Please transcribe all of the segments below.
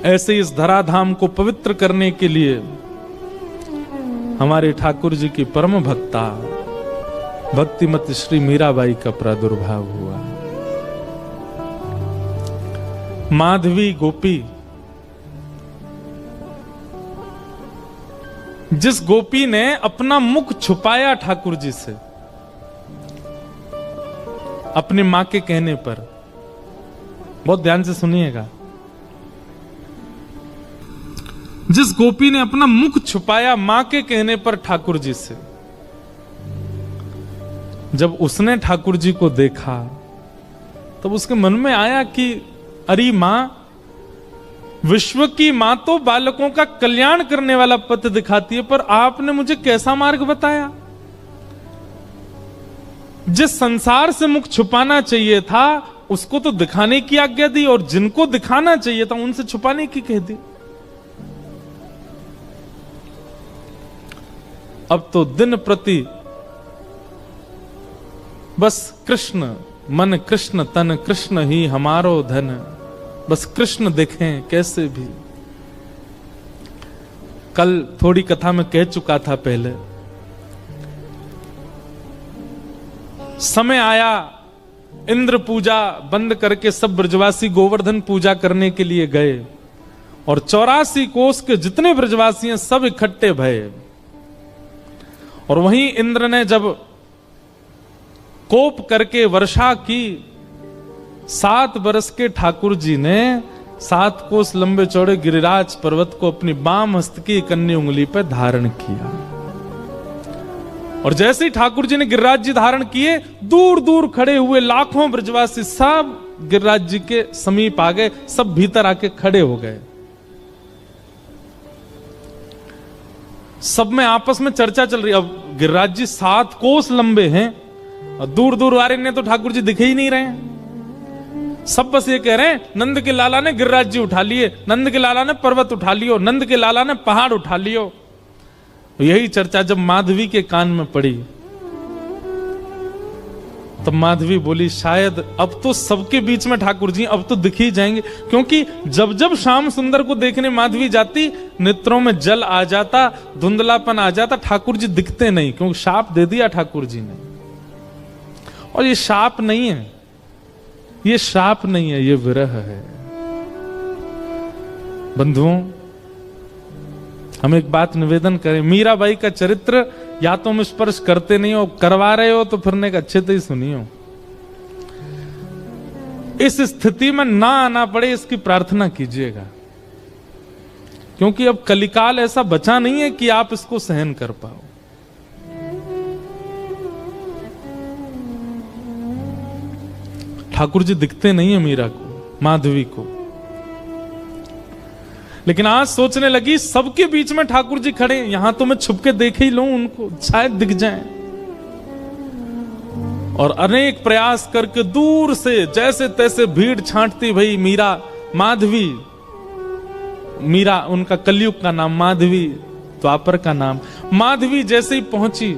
ऐसे इस धराधाम को पवित्र करने के लिए हमारे ठाकुर जी की परम भक्ता भक्तिमती श्री मीराबाई का प्रादुर्भाव हुआ। माधवी गोपी, जिस गोपी ने अपना मुख छुपाया ठाकुर जी से अपनी मां के कहने पर, बहुत ध्यान से सुनिएगा, जिस गोपी ने अपना मुख छुपाया मां के कहने पर ठाकुर जी से, जब उसने ठाकुर जी को देखा तब उसके मन में आया कि अरे मां, विश्व की मां तो बालकों का कल्याण करने वाला पथ दिखाती है, पर आपने मुझे कैसा मार्ग बताया? जिस संसार से मुख छुपाना चाहिए था उसको तो दिखाने की आज्ञा दी, और जिनको दिखाना चाहिए था उनसे छुपाने की कह दी। अब तो दिन प्रति बस कृष्ण मन, कृष्ण तन, कृष्ण ही हमारो धन, बस कृष्ण देखें कैसे भी। कल थोड़ी कथा में कह चुका था पहले, समय आया इंद्र पूजा बंद करके सब ब्रजवासी गोवर्धन पूजा करने के लिए गए, और 84 कोस के जितने ब्रजवासी हैं सब इकट्ठे भये। और वहीं इंद्र ने जब कोप करके वर्षा की, 7 बरस के ठाकुर जी ने 7 कोस लंबे चौड़े गिरिराज पर्वत को अपनी बाम हस्त की कन्नी उंगली पर धारण किया। और जैसे ही ठाकुर जी ने गिरिराज जी धारण किए, दूर दूर खड़े हुए लाखों ब्रजवासी सब गिरिराज जी के समीप आ गए, सब भीतर आके खड़े हो गए। सब में आपस में चर्चा चल रही। अब गिरिराज जी 7 कोस लंबे हैं और दूर दूर वाले ने तो ठाकुर जी दिखे ही नहीं रहे हैं। सब बस ये कह रहे हैं, नंद के लाला ने गिरिराज जी उठा लिए, नंद के लाला ने पर्वत उठा लियो, नंद के लाला ने पहाड़ उठा लियो। यही चर्चा जब माधवी के कान में पड़ी तब माधवी बोली, शायद अब तो सबके बीच में ठाकुर जी अब तो दिख ही जाएंगे। क्योंकि जब जब श्याम सुंदर को देखने माधवी जाती, नेत्रों में जल आ जाता, धुंधलापन आ जाता, ठाकुर जी दिखते नहीं, क्योंकि शाप दे दिया ठाकुर जी ने। और ये शाप नहीं है, ये शाप नहीं है, ये विरह है। बंधुओं, हम एक बात निवेदन करें, मीराबाई का चरित्र या तो हम स्पर्श करते नहीं हो, करवा रहे हो तो फिर एक अच्छे से ही सुनियो। इस स्थिति में ना आना पड़े इसकी प्रार्थना कीजिएगा, क्योंकि अब कलिकाल ऐसा बचा नहीं है कि आप इसको सहन कर पाओ। ठाकुर जी दिखते नहीं है मीरा को, माधवी को, लेकिन आज सोचने लगी सबके बीच में ठाकुर जी खड़े, यहां तो मैं छुप के देख ही लूं उनको, शायद दिख जाएं। और अनेक प्रयास करके दूर से जैसे तैसे भीड़ छांटती भई मीरा, माधवी, मीरा उनका कलयुग का नाम, माधवी द्वापर का नाम। माधवी जैसे ही पहुंची,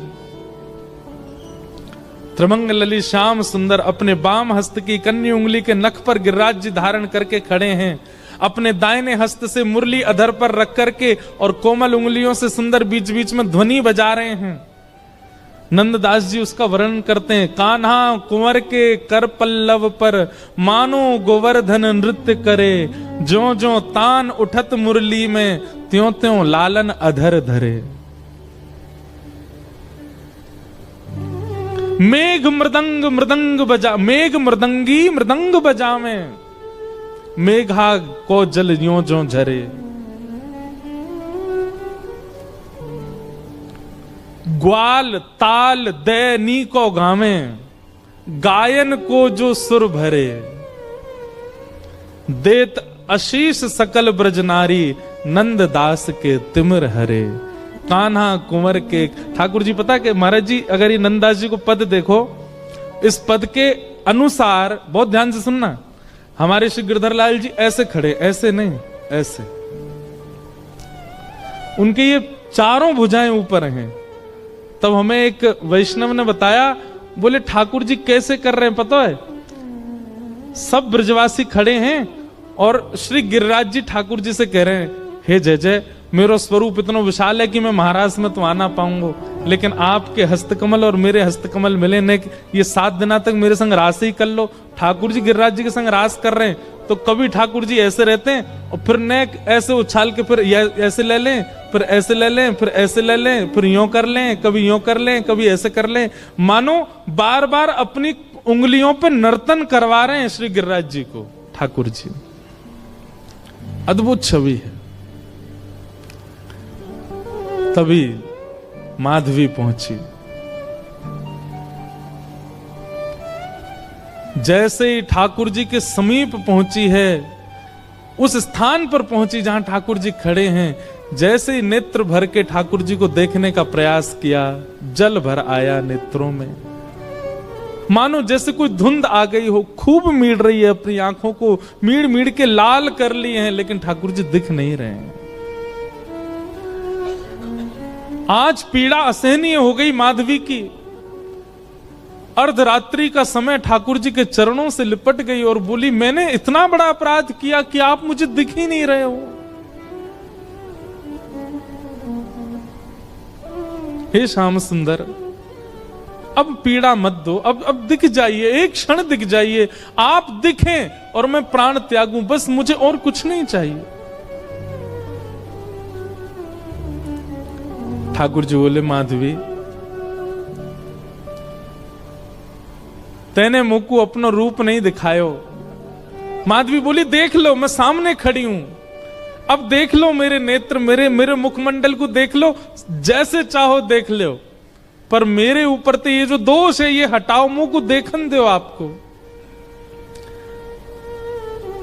त्रिमंगलली श्याम सुंदर अपने बाम हस्त की कन्नी उंगली के नख पर गिरिराज जी धारण करके खड़े हैं, अपने दाहिने हस्त से मुरली अधर पर रख करके और कोमल उंगलियों से सुंदर बीच बीच में ध्वनि बजा रहे हैं। नंददास जी उसका वर्णन करते हैं, कान्हा कुंवर के कर पल्लव पर मानो गोवर्धन नृत्य करे, ज्यों ज्यों तान उठत मुरली में त्यों त्यों लालन अधर धरे। मेघ मृदंग मृदंग बजा, मेघ मृदंगी मृदंग बजावे, मेघा को जल यों ज्यों झरे। ग्वाल ताल दैनी को गावे, गायन को जो सुर भरे। देत आशीष सकल ब्रज नारी, नंद दास के तिमिर हरे। कान्हा कुंवर के, ठाकुर जी पता कि महाराज जी, अगर ये नंददास जी को पद देखो, इस पद के अनुसार, बहुत ध्यान से सुनना, हमारे श्री गिरधर लाल जी ऐसे खड़े, ऐसे नहीं, ऐसे, उनके ये चारों भुजाएं ऊपर हैं। तब हमें एक वैष्णव ने बताया, बोले ठाकुर जी कैसे कर रहे हैं पता है, सब ब्रजवासी खड़े हैं और श्री गिरिराज जी ठाकुर जी से कह रहे हैं, हे जय जय, मेरा स्वरूप इतना विशाल है कि मैं महाराष्ट्र में तो आ ना पाऊंगा, लेकिन आपके हस्तकमल और मेरे हस्तकमल मिले ने, ये 7 दिना तक मेरे संग रास ही कर लो। ठाकुर जी गिरिराज जी के संग रास कर रहे हैं, तो कभी ठाकुर जी ऐसे रहते हैं और फिर नेक ऐसे उछाल के फिर ऐसे ले लें, फिर ऐसे ले लें, फिर ऐसे ले लें, फिर यूं कर लें, कभी यूं कर लें, कभी ऐसे कर लें, मानो बार बार अपनी उंगलियों पे नर्तन करवा रहे हैं श्री गिरिराज जी को ठाकुर जी। अद्भुत छवि है। तभी माधवी पहुंची। जैसे ही ठाकुर जी के समीप पहुंची है, उस स्थान पर पहुंची जहां ठाकुर जी खड़े हैं, जैसे ही नेत्र भर के ठाकुर जी को देखने का प्रयास किया, जल भर आया नेत्रों में। मानो जैसे कोई धुंध आ गई हो, खूब मीड़ रही है, अपनी आंखों को मीड़ मीड़ के लाल कर लिए हैं, लेकिन ठाकुर जी दिख नहीं रहे हैं। आज पीड़ा असहनीय हो गई माधवी की। अर्धरात्रि का समय ठाकुर जी के चरणों से लिपट गई और बोली, मैंने इतना बड़ा अपराध किया कि आप मुझे दिख ही नहीं रहे हो। हे श्याम सुंदर, अब पीड़ा मत दो, अब दिख जाइए, एक क्षण दिख जाइए, आप दिखें और मैं प्राण त्यागूं, बस मुझे और कुछ नहीं चाहिए। ठाकुर जी बोले, माधवी तेने मुझको अपना रूप नहीं दिखायो। माधवी बोली, देख लो, मैं सामने खड़ी हूं, अब देख लो मेरे नेत्र, मेरे मुखमंडल को देख लो, जैसे चाहो देख लो, पर मेरे ऊपर तो ये जो दोष है ये हटाओ, मुंह को देखन दो आपको।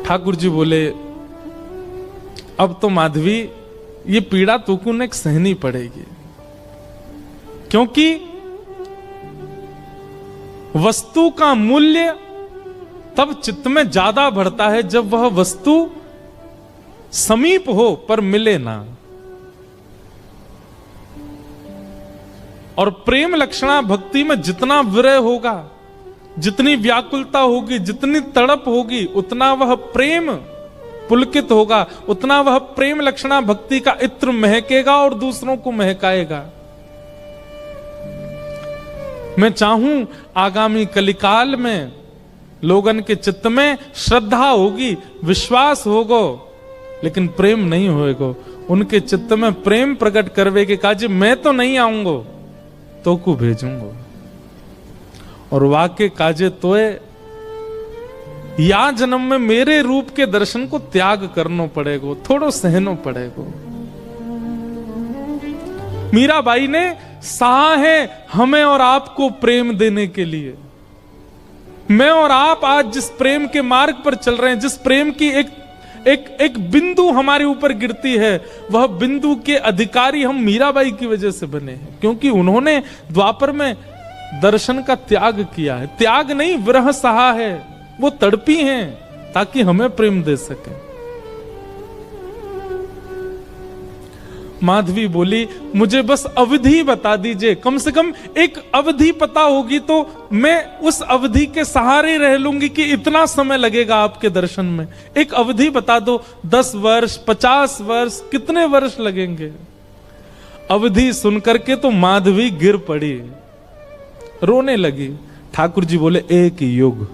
ठाकुर जी बोले, अब तो माधवी ये पीड़ा तुमको ने सहनी पड़ेगी, क्योंकि वस्तु का मूल्य तब चित्त में ज्यादा बढ़ता है जब वह वस्तु समीप हो पर मिले ना। और प्रेम लक्षणा भक्ति में जितना विरह होगा, जितनी व्याकुलता होगी, जितनी तड़प होगी, उतना वह प्रेम पुलकित होगा, उतना वह प्रेम लक्षणा भक्ति का इत्र महकेगा और दूसरों को महकाएगा। मैं चाहूं आगामी कलिकाल में लोगन के चित्त में श्रद्धा होगी, विश्वास होगो, लेकिन प्रेम नहीं होएगो। उनके चित्त में प्रेम प्रकट करवे के काज मैं तो नहीं आऊंगो, तो को भेजूंगो। और वाक्य काजे तोए या जन्म में मेरे रूप के दर्शन को त्याग करनो पड़ेगो, थोड़ो सहनो पड़ेगो। मीराबाई ने सहा है हमें और आपको प्रेम देने के लिए। मैं और आप आज जिस प्रेम के मार्ग पर चल रहे हैं, जिस प्रेम की एक बिंदु हमारे ऊपर गिरती है, वह बिंदु के अधिकारी हम मीराबाई की वजह से बने हैं, क्योंकि उन्होंने द्वापर में दर्शन का त्याग किया है। त्याग नहीं, विरह सहा है, वो तड़पी हैं ताकि हमें प्रेम दे सके। माधवी बोली, मुझे बस अवधि बता दीजिए, कम से कम एक अवधि पता होगी तो मैं उस अवधि के सहारे रह लूंगी कि इतना समय लगेगा आपके दर्शन में। एक अवधि बता दो, 10 वर्ष, 50 वर्ष, कितने वर्ष लगेंगे? अवधि सुनकर के तो माधवी गिर पड़ी, रोने लगी। ठाकुर जी बोले, 1 युग।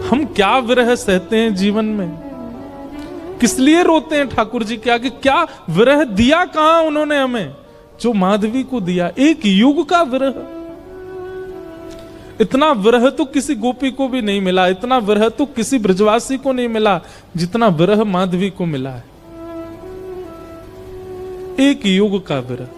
हम क्या विरह सहते हैं जीवन में, किस लिए रोते हैं ठाकुर जी के आगे? क्या विरह दिया कहां उन्होंने हमें, जो माधवी को दिया? 1 युग का विरह। इतना विरह तो किसी गोपी को भी नहीं मिला, इतना विरह तो किसी ब्रजवासी को नहीं मिला जितना विरह माधवी को मिला है। 1 युग का विरह।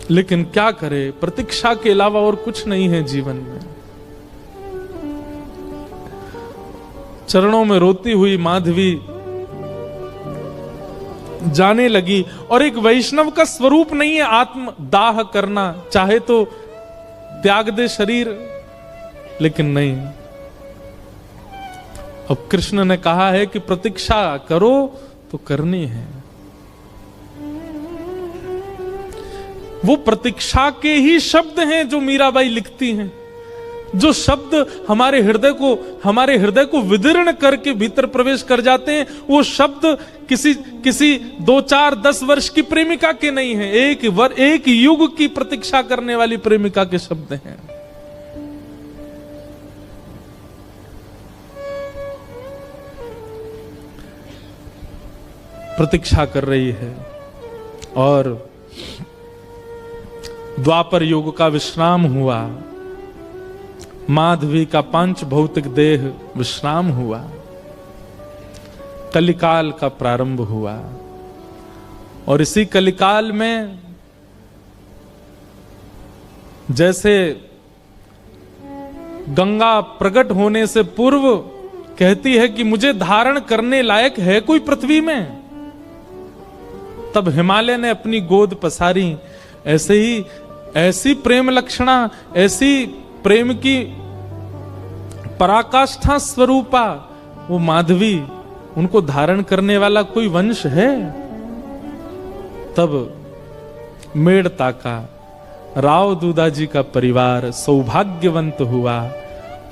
लेकिन क्या करे, प्रतीक्षा के अलावा और कुछ नहीं है जीवन में। चरणों में रोती हुई माधवी जाने लगी। और एक वैष्णव का स्वरूप नहीं है आत्म दाह करना, चाहे तो त्याग दे शरीर, लेकिन नहीं। अब कृष्ण ने कहा है कि प्रतीक्षा करो तो करनी है। वो प्रतीक्षा के ही शब्द हैं जो मीराबाई लिखती हैं, जो शब्द हमारे हृदय को विदीर्ण करके भीतर प्रवेश कर जाते हैं। वो शब्द किसी 2, 4, 10 वर्ष की प्रेमिका के नहीं है, एक युग की प्रतीक्षा करने वाली प्रेमिका के शब्द हैं। प्रतीक्षा कर रही है और द्वापर युग का विश्राम हुआ, माधवी का पांच भौतिक देह विश्राम हुआ, कलिकाल का प्रारंभ हुआ। और इसी कलिकाल में जैसे गंगा प्रकट होने से पूर्व कहती है कि मुझे धारण करने लायक है कोई पृथ्वी में, तब हिमालय ने अपनी गोद पसारी। ऐसे ही ऐसी प्रेम लक्षणा, ऐसी प्रेम की पराकाष्ठा स्वरूपा वो माधवी, उनको धारण करने वाला कोई वंश है? तब मेड़ता का राव दूदाजी का परिवार सौभाग्यवंत हुआ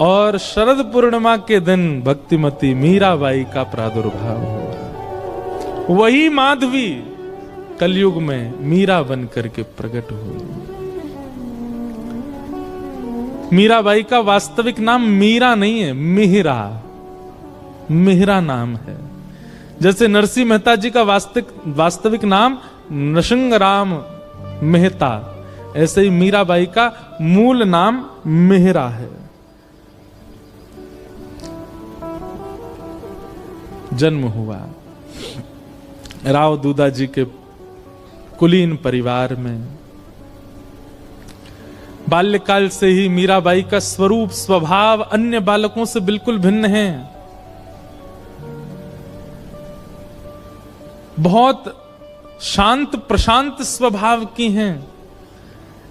और शरद पूर्णिमा के दिन भक्तिमती मीराबाई का प्रादुर्भाव हुआ। वही माधवी कलयुग में मीरा बन करके प्रकट हुई। मीराबाई का वास्तविक नाम मीरा नहीं है, मिहिरा नाम है। जैसे नरसिंह मेहता जी का वास्तविक नाम नृसिंहराम मेहता, ऐसे ही मीराबाई का मूल नाम मिहिरा है। जन्म हुआ राव दूदाजी के कुलीन परिवार में। बाल्यकाल से ही मीराबाई का स्वरूप स्वभाव अन्य बालकों से बिल्कुल भिन्न है। बहुत शांत प्रशांत स्वभाव की हैं।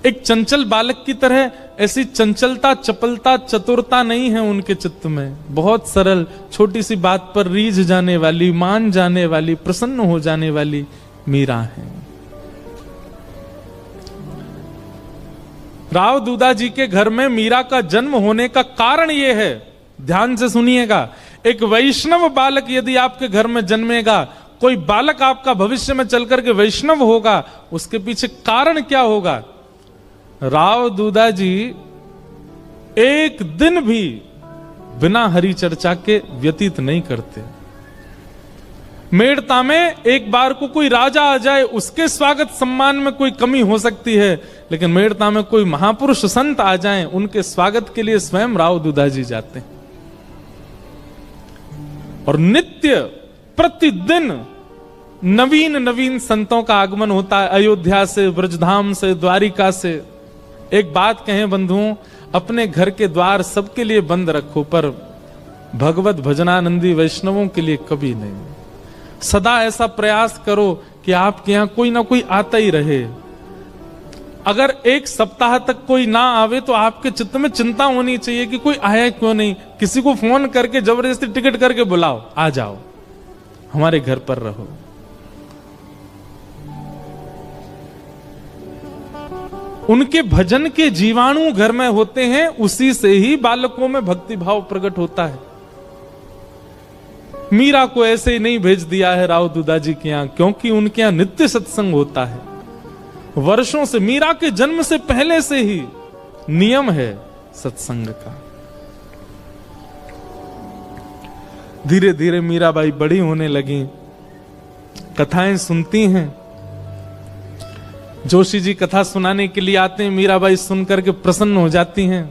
एक चंचल बालक की तरह ऐसी चंचलता, चपलता, चतुरता नहीं है उनके चित्त में। बहुत सरल, छोटी सी बात पर रीझ जाने वाली, मान जाने वाली, प्रसन्न हो जाने वाली मीरा है। राव दूदाजी के घर में मीरा का जन्म होने का कारण यह है, ध्यान से सुनिएगा। एक वैष्णव बालक यदि आपके घर में जन्मेगा, कोई बालक आपका भविष्य में चलकर के वैष्णव होगा, उसके पीछे कारण क्या होगा? राव दूदाजी एक दिन भी बिना हरि चर्चा के व्यतीत नहीं करते। मेड़ता में एक बार को कोई राजा आ जाए, उसके स्वागत सम्मान में कोई कमी हो सकती है, लेकिन मेड़ता में कोई महापुरुष संत आ जाएं, उनके स्वागत के लिए स्वयं राव दूदाजी जाते हैं। और नित्य प्रतिदिन नवीन संतों का आगमन होता है, अयोध्या से, ब्रजधाम से, द्वारिका से। एक बात कहें बंधुओं, अपने घर के द्वार सबके लिए बंद रखो, पर भगवत भजनानंदी वैष्णवों के लिए कभी नहीं। सदा ऐसा प्रयास करो कि आपके यहां कोई ना कोई आता ही रहे। अगर एक सप्ताह तक कोई ना आवे तो आपके चित्त में चिंता होनी चाहिए कि कोई आया क्यों नहीं। किसी को फोन करके जबरदस्ती टिकट करके बुलाओ, आ जाओ, हमारे घर पर रहो। उनके भजन के जीवाणु घर में होते हैं, उसी से ही बालकों में भक्ति भाव प्रकट होता है। मीरा को ऐसे ही नहीं भेज दिया है राव दूदाजी के यहां, क्योंकि उनके यहां नित्य सत्संग होता है। वर्षों से, मीरा के जन्म से पहले से ही नियम है सत्संग का। धीरे धीरे मीराबाई बड़ी होने लगी, कथाएं सुनती हैं। जोशी जी कथा सुनाने के लिए आते हैं, मीराबाई सुनकर के प्रसन्न हो जाती हैं।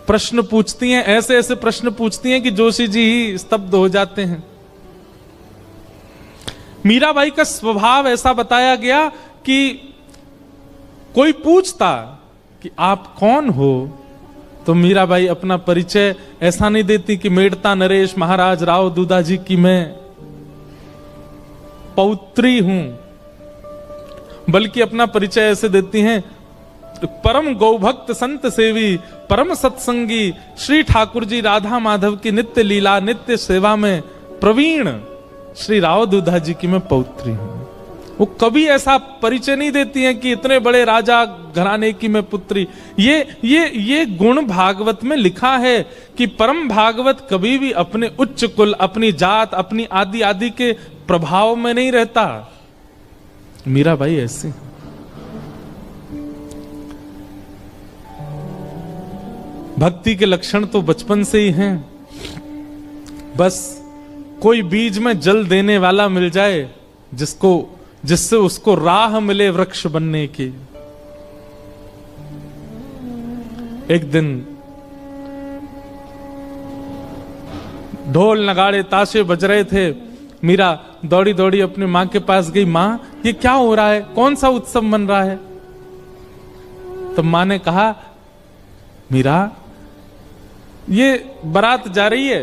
प्रश्न पूछती हैं, ऐसे ऐसे प्रश्न पूछती हैं कि जोशी जी ही स्तब्ध हो जाते हैं। मीराबाई का स्वभाव ऐसा बताया गया कि कोई पूछता कि आप कौन हो, तो मीराबाई अपना परिचय ऐसा नहीं देती कि मेड़ता नरेश महाराज राव दूदाजी की मैं पौत्री हूं, बल्कि अपना परिचय ऐसे देती हैं, परम गौभक्त संत सेवी परम सत्संगी श्री ठाकुर जी राधा माधव की नित्य लीला नित्य सेवा में प्रवीण श्री राव दूधा जी की मैं पौत्री हूं। वो कभी ऐसा परिचय नहीं देती हैं कि इतने बड़े राजा घराने की मैं पुत्री। ये गुण भागवत में लिखा है कि परम भागवत कभी भी अपने उच्च कुल, अपनी जात, अपनी आदि आदि के प्रभाव में नहीं रहता। मीराबाई ऐसी भक्ति के लक्षण तो बचपन से ही हैं। बस कोई बीज में जल देने वाला मिल जाए जिससे उसको राह मिले वृक्ष बनने की। एक दिन ढोल नगाड़े ताशे बज रहे थे। मीरा दौड़ी दौड़ी अपनी मां के पास गई। मां, ये क्या हो रहा है? कौन सा उत्सव मन रहा है? तो मां ने कहा, मीरा, ये बारात जा रही है,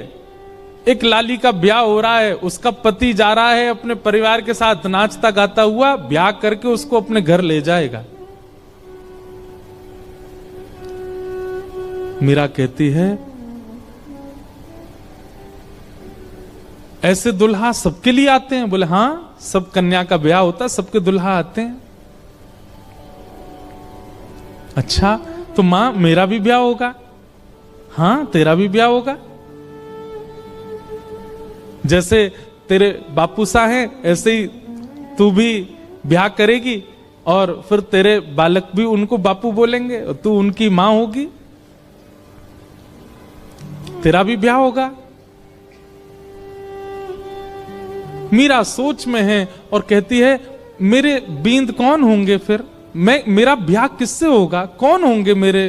एक लाली का ब्याह हो रहा है, उसका पति जा रहा है अपने परिवार के साथ नाचता गाता हुआ, ब्याह करके उसको अपने घर ले जाएगा। मीरा कहती है, ऐसे दुल्हा सबके लिए आते हैं? बोले हां, सब कन्या का ब्याह होता है, सबके दुल्हा आते हैं। अच्छा, तो मां मेरा भी ब्याह होगा? हां, तेरा भी ब्याह होगा। जैसे तेरे बापू सा हैं ऐसे ही तू भी ब्याह करेगी और फिर तेरे बालक भी उनको बापू बोलेंगे और तू उनकी मां होगी, तेरा भी ब्याह होगा। मीरा सोच में है और कहती है, मेरे बींद कौन होंगे फिर? मेरा ब्याह किससे होगा? कौन होंगे मेरे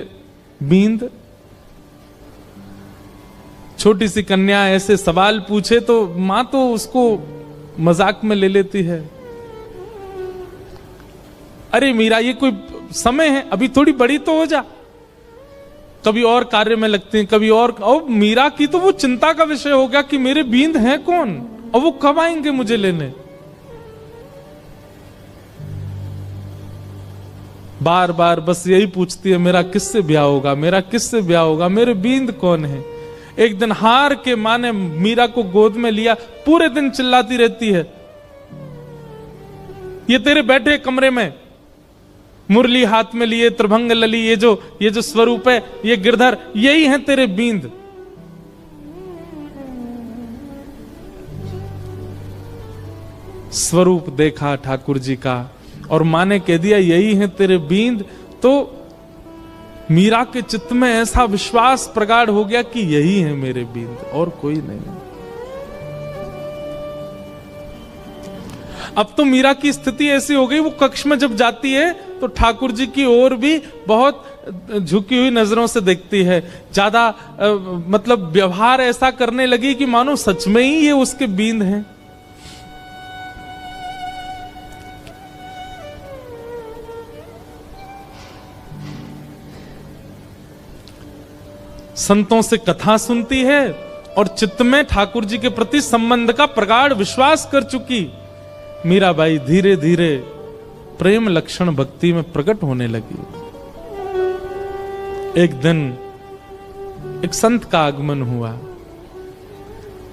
बींद? छोटी सी कन्या ऐसे सवाल पूछे तो मां तो उसको मजाक में ले लेती है। अरे मीरा, ये कोई समय है, अभी थोड़ी बड़ी तो हो जा। कभी और कार्य में लगते हैं, कभी और मीरा की तो वो चिंता का विषय हो गया कि मेरे बींद हैं कौन और वो कब आएंगे मुझे लेने। बार बार बस यही पूछती है, मेरा किससे ब्याह होगा, मेरा किससे ब्याह होगा, मेरे बींद कौन है। एक दिन हार के मां ने मीरा को गोद में लिया, पूरे दिन चिल्लाती रहती है, ये तेरे बैठे कमरे में मुरली हाथ में लिए त्रिभंग लली, ये जो स्वरूप है, ये गिरधर, यही है तेरे बींद। स्वरूप देखा ठाकुर जी का और मां ने कह दिया यही है तेरे बींद, तो मीरा के चित्त में ऐसा विश्वास प्रगाढ़ हो गया कि यही है मेरे बींद और कोई नहीं। अब तो मीरा की स्थिति ऐसी हो गई, वो कक्ष में जब जाती है तो ठाकुर जी की ओर भी बहुत झुकी हुई नजरों से देखती है। ज्यादा मतलब व्यवहार ऐसा करने लगी कि मानो सच में ही ये उसके बींद हैं। संतों से कथा सुनती है और चित्त में ठाकुर जी के प्रति संबंध का प्रगाढ़ विश्वास कर चुकी मीराबाई धीरे धीरे प्रेम लक्षण भक्ति में प्रकट होने लगी। एक दिन एक संत का आगमन हुआ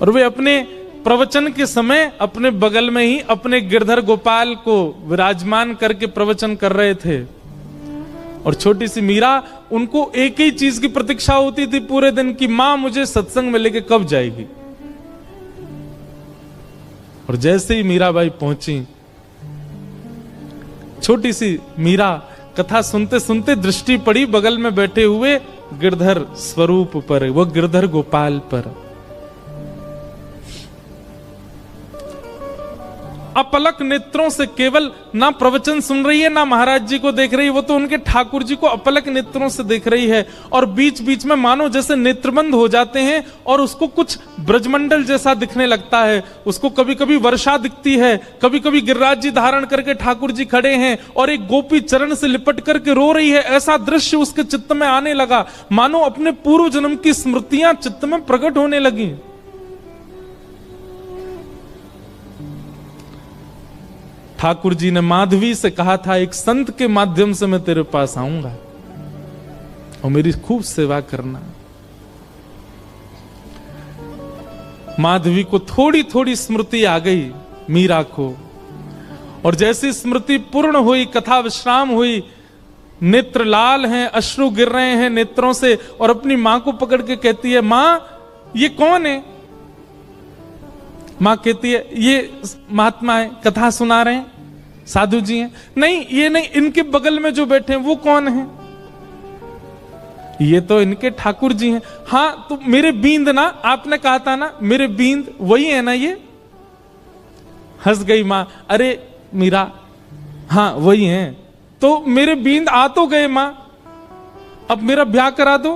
और वे अपने प्रवचन के समय अपने बगल में ही अपने गिरधर गोपाल को विराजमान करके प्रवचन कर रहे थे। और छोटी सी मीरा, उनको एक ही चीज की प्रतीक्षा होती थी पूरे दिन की, मां मुझे सत्संग में लेके कब जाएगी। और जैसे ही मीराबाई पहुंची, छोटी सी मीरा कथा सुनते सुनते दृष्टि पड़ी बगल में बैठे हुए गिरधर स्वरूप पर, वो गिरधर गोपाल पर। अपलक नेत्रों से केवल ना प्रवचन सुन रही है ना महाराज जी को देख रही है, वो तो उनके ठाकुर जी को अपलक नेत्रों से देख रही है। और बीच बीच में मानो जैसे नेत्रबंद हो जाते हैं और उसको कुछ ब्रजमंडल जैसा दिखने लगता है। उसको कभी कभी वर्षा दिखती है, कभी कभी गिरिराज जी धारण करके ठाकुर जी खड़े हैं और एक गोपी चरण से लिपट करके रो रही है। ऐसा दृश्य उसके चित्त में आने लगा, मानो अपने पूर्व जन्म की स्मृतियां चित्त में प्रकट होने लगी। ठाकुर जी ने माधवी से कहा था, एक संत के माध्यम से मैं तेरे पास आऊंगा। और मेरी खूब सेवा करना। माधवी को थोड़ी थोड़ी स्मृति आ गई, मीरा को, और जैसी स्मृति पूर्ण हुई, कथा विश्राम हुई, नेत्र लाल हैं, अश्रु गिर रहे हैं नेत्रों से, और अपनी मां को पकड़ के कहती है, मां ये कौन है? मां कहती है, ये महात्मा है, कथा सुना रहे हैं, साधु जी हैं। नहीं, ये नहीं, इनके बगल में जो बैठे हैं वो कौन है? ये तो इनके ठाकुर जी हैं। हाँ, तो मेरे बींद ना, आपने कहा था ना मेरे बींद, वही है ना ये? हंस गई मां, अरे मीरा, हाँ वही हैं। तो मेरे बींद आ तो गए मां, अब मेरा ब्याह करा दो।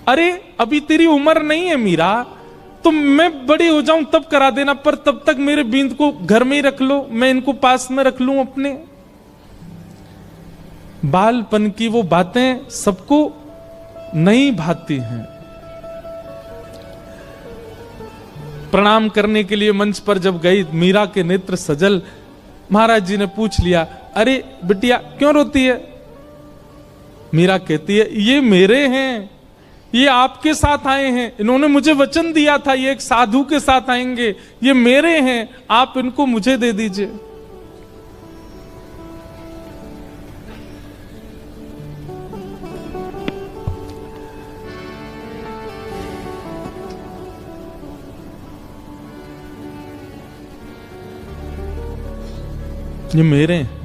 अरे अभी तेरी उम्र नहीं है मीरा, तो मैं बड़ी हो जाऊं तब करा देना, पर तब तक मेरे बींद को घर में ही रख लो, मैं इनको पास में रख लूं अपने। बालपन की वो बातें सबको नहीं भाती हैं। प्रणाम करने के लिए मंच पर जब गई, मीरा के नेत्र सजल। महाराज जी ने पूछ लिया, अरे बिटिया क्यों रोती है? मीरा कहती है, ये मेरे हैं, ये आपके साथ आए हैं, इन्होंने मुझे वचन दिया था ये एक साधु के साथ आएंगे, ये मेरे हैं, आप इनको मुझे दे दीजिए। ये मेरे हैं।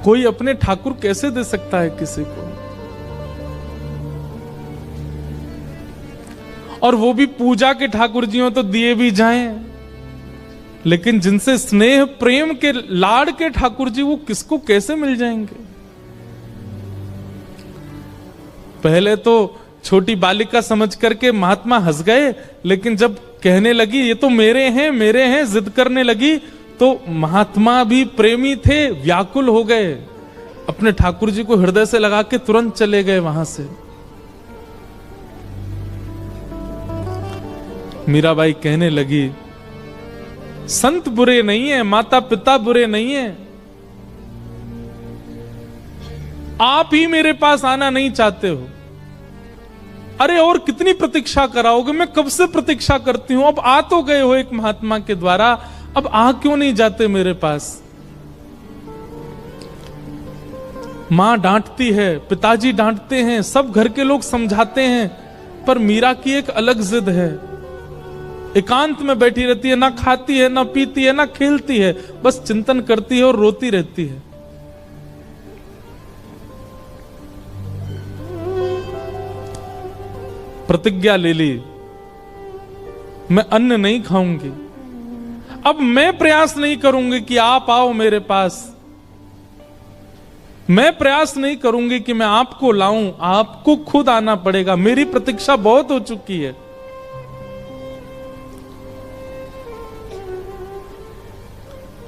कोई अपने ठाकुर कैसे दे सकता है किसी को? और वो भी पूजा के ठाकुर जी हो तो दिए भी जाएं, लेकिन जिनसे स्नेह प्रेम के लाड़ के ठाकुर जी, वो किसको कैसे मिल जाएंगे? पहले तो छोटी बालिका समझ करके महात्मा हंस गए, लेकिन जब कहने लगी ये तो मेरे हैं, जिद करने लगी, तो महात्मा भी प्रेमी थे, व्याकुल हो गए, अपने ठाकुर जी को हृदय से लगा के तुरंत चले गए वहां से। मीराबाई कहने लगी, संत बुरे नहीं है, माता पिता बुरे नहीं है, आप ही मेरे पास आना नहीं चाहते हो। अरे और कितनी प्रतीक्षा कराओगे? मैं कब से प्रतीक्षा करती हूं, अब आ तो गए हो एक महात्मा के द्वारा, अब आ क्यों नहीं जाते मेरे पास? मां डांटती है, पिताजी डांटते हैं, सब घर के लोग समझाते हैं, पर मीरा की एक अलग जिद है। एकांत में बैठी रहती है, ना खाती है, ना पीती है, ना खेलती है, बस चिंतन करती है और रोती रहती है। प्रतिज्ञा ले ली, मैं अन्न नहीं खाऊंगी, अब मैं प्रयास नहीं करूंगी कि आप आओ मेरे पास, मैं प्रयास नहीं करूंगी कि मैं आपको लाऊं, आपको खुद आना पड़ेगा, मेरी प्रतीक्षा बहुत हो चुकी है।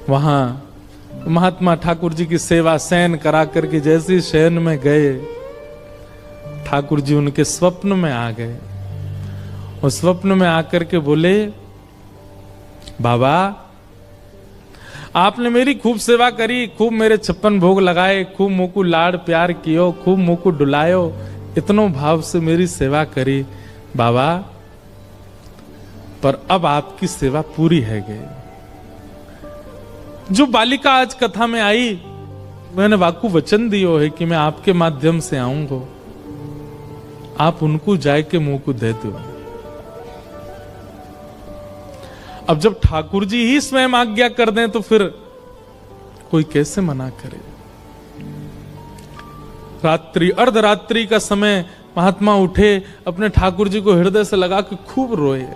वहां महात्मा ठाकुर जी की सेवा शयन करा करके जैसे शयन में गए, ठाकुर जी उनके स्वप्न में आ गए और स्वप्न में आकर के बोले, बाबा आपने मेरी खूब सेवा करी, खूब मेरे 56 भोग लगाए, खूब मुझको लाड़ प्यार कियो, खूब मुझको डुलायो, इतनो भाव से मेरी सेवा करी बाबा, पर अब आपकी सेवा पूरी है गई। जो बालिका आज कथा में आई, मैंने वाकु वचन दियो है कि मैं आपके माध्यम से आऊंगा, आप उनको जाए के मुंह को दे दो। अब जब ठाकुर जी ही स्वयं आज्ञा कर दें तो फिर कोई कैसे मना करे। रात्रि अर्धरात्रि का समय महात्मा उठे, अपने ठाकुर जी को हृदय से लगा के खूब रोए,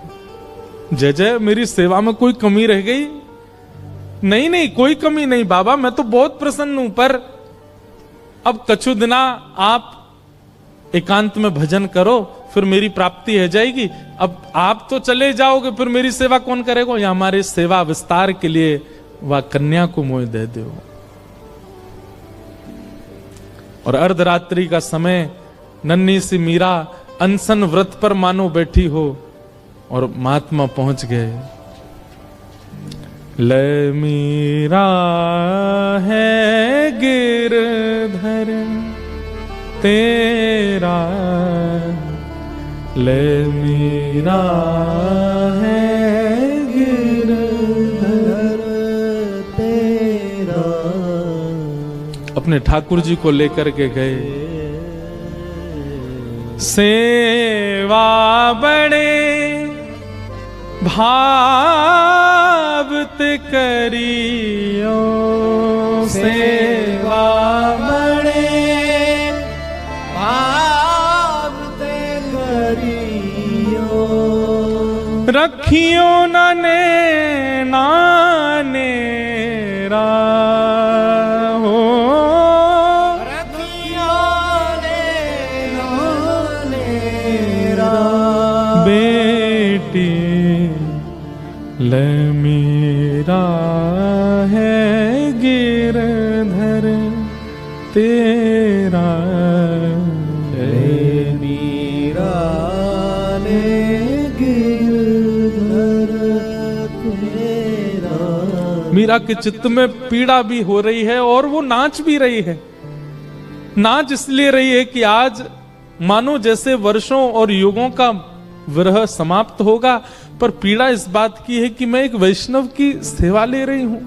जय जय मेरी सेवा में कोई कमी रह गई? नहीं नहीं कोई कमी नहीं बाबा, मैं तो बहुत प्रसन्न हूं, पर अब कछु दिना आप एकांत में भजन करो, फिर मेरी प्राप्ति हो जाएगी। अब आप तो चले जाओगे, फिर मेरी सेवा कौन करेगा? या हमारे सेवा विस्तार के लिए वह कन्या को मोह दे दो। और अर्धरात्रि का समय, नन्ही सी मीरा अनशन व्रत पर मानो बैठी हो, और महात्मा पहुंच गए। ले मीरा है गिरधर तेरा, ले मीरा है गिरधर तेरा। अपने ठाकुर जी को लेकर के गए, सेवा बड़े भावत करियो, सेवा बड़े भावत करियो, रखियो नने नानेरा हो, रखियो नानेरा, बेटी ले मीरा है गिरधर तेरा, ले मीरा ने गिरधर तेरा। मीरा के चित्त में पीड़ा भी हो रही है और वो नाच भी रही है। नाच इसलिए रही है कि आज मानो जैसे वर्षों और युगों का विरह समाप्त होगा, पर पीड़ा इस बात की है कि मैं एक वैष्णव की सेवा ले रही हूं।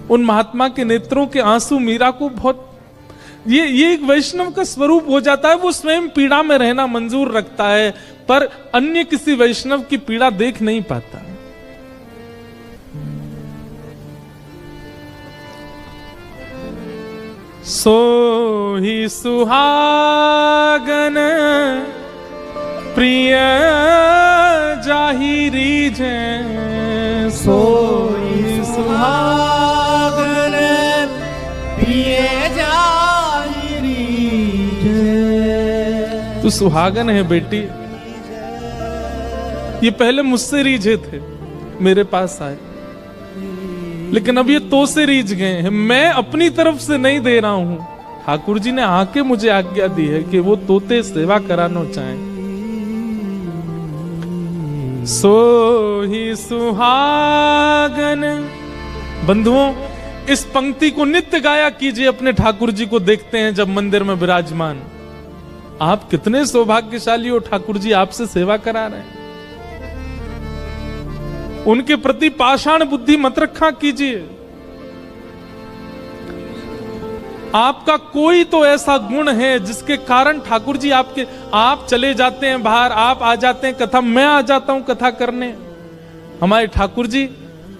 उन महात्मा के नेत्रों के आंसू मीरा को बहुत, ये एक वैष्णव का स्वरूप हो जाता है। वो स्वयं पीड़ा में रहना मंजूर रखता है, पर अन्य किसी वैष्णव की पीड़ा देख नहीं पाता। सो ही सुहागन प्रिय जाहिरी जे, सोई सुहागन प्रिय जाहिरी जे। तू सुहागन है बेटी। ये पहले मुझसे रीझे थे, मेरे पास आए, लेकिन अब ये तो से रीझ गए हैं। मैं अपनी तरफ से नहीं दे रहा हूं, ठाकुर जी ने आके मुझे आज्ञा दी है कि वो तोते सेवा कराना चाहें। सो ही सुहागन। बंधुओं, इस पंक्ति को नित्य गाया कीजिए। अपने ठाकुर जी को देखते हैं जब मंदिर में विराजमान, आप कितने सौभाग्यशाली हो, ठाकुर जी आपसे सेवा करा रहे हैं। उनके प्रति पाषाण बुद्धि मत रखा कीजिए। आपका कोई तो ऐसा गुण है जिसके कारण ठाकुर जी आप चले जाते हैं बाहर, आप आ जाते हैं कथा, मैं आ जाता हूं कथा करने। हमारे ठाकुर जी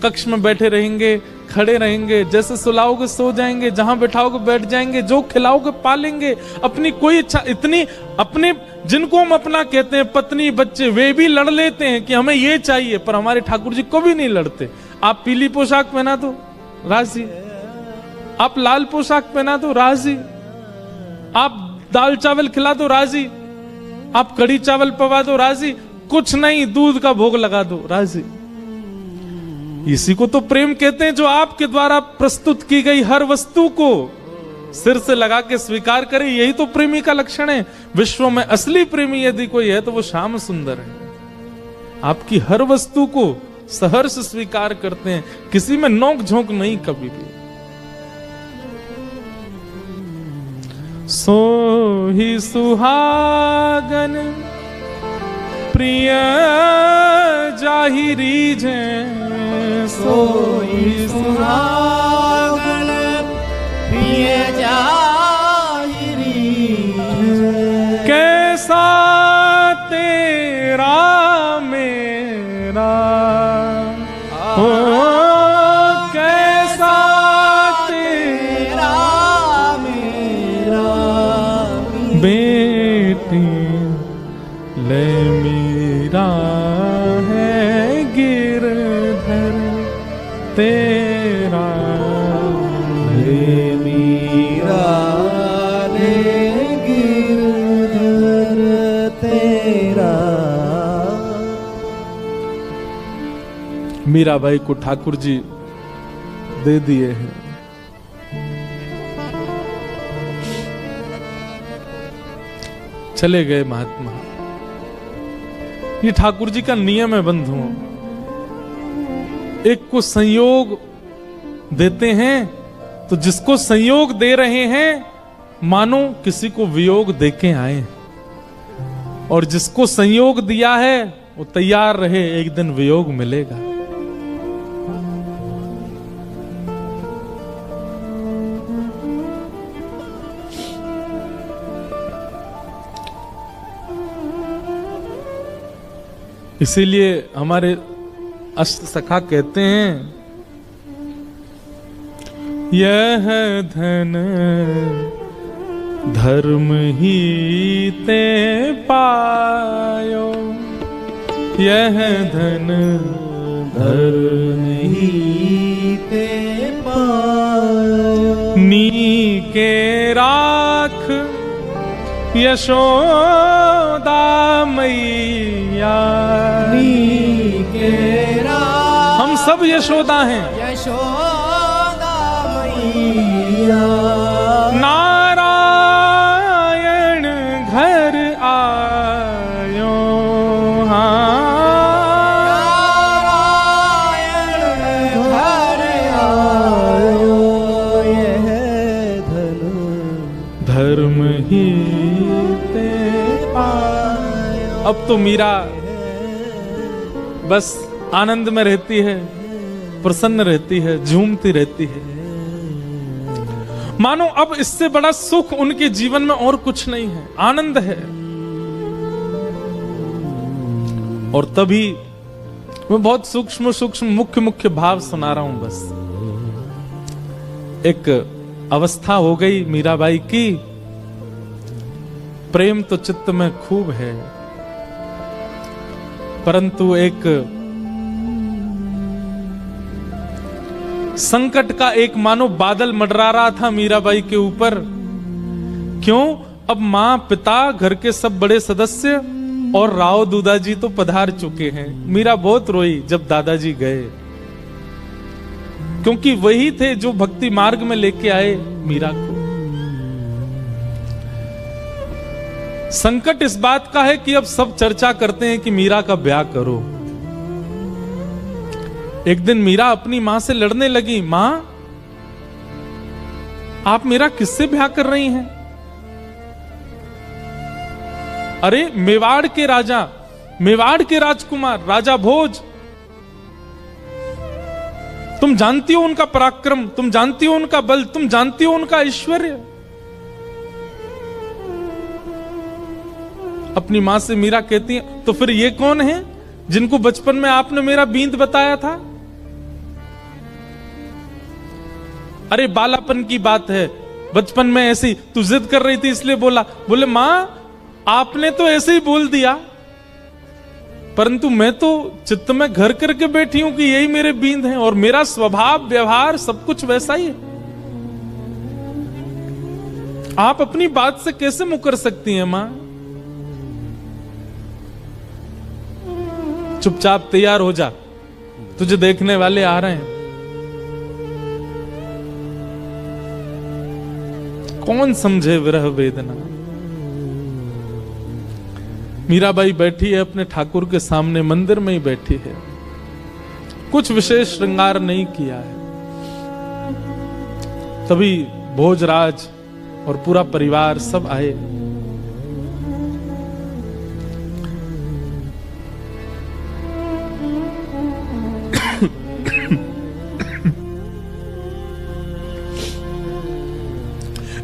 कक्ष में बैठे रहेंगे, खड़े रहेंगे, जैसे सुलाओगे सो जाएंगे, जहां बैठाओगे बैठ जाएंगे, जो खिलाओगे पालेंगे। अपनी कोई इच्छा इतनी, अपने जिनको हम अपना कहते हैं पत्नी बच्चे, वे भी लड़ लेते हैं कि हमें ये चाहिए, पर हमारे ठाकुर जी कभी नहीं लड़ते। आप पीली पोशाक पहना दो राजी, आप लाल पोशाक पहना दो राजी, आप दाल चावल खिला दो राजी, आप कड़ी चावल पवा दो राजी, कुछ नहीं दूध का भोग लगा दो राजी। इसी को तो प्रेम कहते हैं, जो आपके द्वारा प्रस्तुत की गई हर वस्तु को सिर से लगा के स्वीकार करे। यही तो प्रेमी का लक्षण है। विश्व में असली प्रेमी यदि कोई है तो वो श्याम सुंदर है। आपकी हर वस्तु को सहर्ष स्वीकार करते हैं, किसी में नोक झोंक नहीं कभी भी। सो ही सुहागन प्रिय जाहिरी जे, सोई सुहागन प्रिय जाहिरी जे। कैसा तेरा मेरा हो, कैसा तेरा मेरा बेटी ले मीरा है गिरधर तेरा, ले मीरा ले गिरधर तेरा। मीराबाई को ठाकुर जी दे दिए हैं। चले गए महात्मा। ये ठाकुर जी का नियम है बंधुओं। एक को संयोग देते हैं तो जिसको संयोग दे रहे हैं मानो किसी को वियोग देके आए, और जिसको संयोग दिया है वो तैयार रहे, एक दिन वियोग मिलेगा। इसीलिए हमारे अष्ट सखा कहते हैं, यह धन धर्म ही ते पायो, यह धन धर्म ही ते पायो। नी के राख यशोदा मैया, के राख हम सब यशोदा हैं। यशोदा मैया, नारायण घर आयो, नारायण घर आयो। यह धन धर्म ही ते पायो। अब तो मीरा बस आनंद में रहती है, प्रसन्न रहती है, झूमती रहती है, मानो अब इससे बड़ा सुख उनके जीवन में और कुछ नहीं है, आनंद है। और तभी मैं बहुत सूक्ष्म सूक्ष्म मुख्य मुख्य भाव सुना रहा हूं। बस एक अवस्था हो गई मीराबाई की, प्रेम तो चित्त में खूब है, परंतु एक संकट का एक मानो बादल मंडरा रहा था मीराबाई के ऊपर। क्यों? अब मां, पिता, घर के सब बड़े सदस्य और राव दूदाजी तो पधार चुके हैं। मीरा बहुत रोई जब दादाजी गए, क्योंकि वही थे जो भक्ति मार्ग में लेके आए मीरा को। संकट इस बात का है कि अब सब चर्चा करते हैं कि मीरा का ब्याह करो। एक दिन मीरा अपनी मां से लड़ने लगी, मां आप मेरा किससे ब्याह कर रही हैं? अरे मेवाड़ के राजा, मेवाड़ के राजकुमार राजा भोज, तुम जानती हो उनका पराक्रम, तुम जानती हो उनका बल, तुम जानती हो उनका ऐश्वर्य। अपनी मां से मीरा कहती है, तो फिर ये कौन है जिनको बचपन में आपने मेरा बींद बताया था? अरे बालापन की बात है, बचपन में ऐसी तू जिद कर रही थी इसलिए बोला। बोले मां आपने तो ऐसे ही बोल दिया, परंतु मैं तो चित्त में घर करके बैठी हूं कि यही मेरे बींद हैं, और मेरा स्वभाव व्यवहार सब कुछ वैसा ही है। आप अपनी बात से कैसे मुकर सकती हैं मां? चुपचाप तैयार हो जा, तुझे देखने वाले आ रहे हैं। कौन समझे विरह वेदना। मीराबाई बैठी है अपने ठाकुर के सामने, मंदिर में ही बैठी है, कुछ विशेष श्रृंगार नहीं किया है। तभी भोजराज और पूरा परिवार सब आए।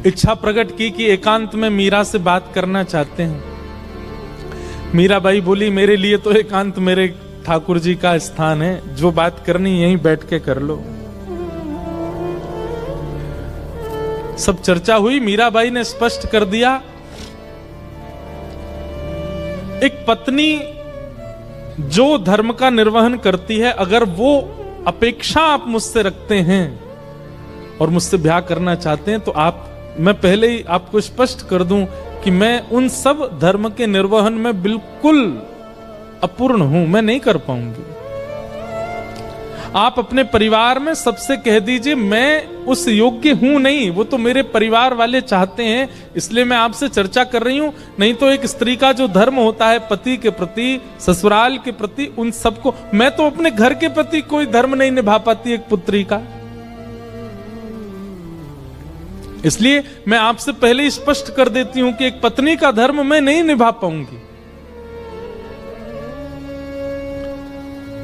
इच्छा प्रकट की कि एकांत में मीरा से बात करना चाहते हैं। मीराबाई बोली, मेरे लिए तो एकांत मेरे ठाकुर जी का स्थान है, जो बात करनी यहीं बैठ के कर लो। सब चर्चा हुई, मीराबाई ने स्पष्ट कर दिया, एक पत्नी जो धर्म का निर्वहन करती है, अगर वो अपेक्षा आप मुझसे रखते हैं और मुझसे ब्याह करना चाहते हैं, तो मैं पहले ही आपको स्पष्ट कर दूं कि मैं उन सब धर्म के निर्वहन में बिल्कुल अपूर्ण हूं, मैं नहीं कर पाऊंगी। आप अपने परिवार में सबसे कह दीजिए मैं उस योग्य हूं नहीं, वो तो मेरे परिवार वाले चाहते हैं, इसलिए मैं आपसे चर्चा कर रही हूं। नहीं तो एक स्त्री का जो धर्म होता है पति के प्रति, ससुराल के प्रति, उन सबको, मैं तो अपने घर के प्रति कोई धर्म नहीं निभा पाती एक पुत्री का। इसलिए मैं आपसे पहले ही स्पष्ट कर देती हूं कि एक पत्नी का धर्म मैं नहीं निभा पाऊंगी।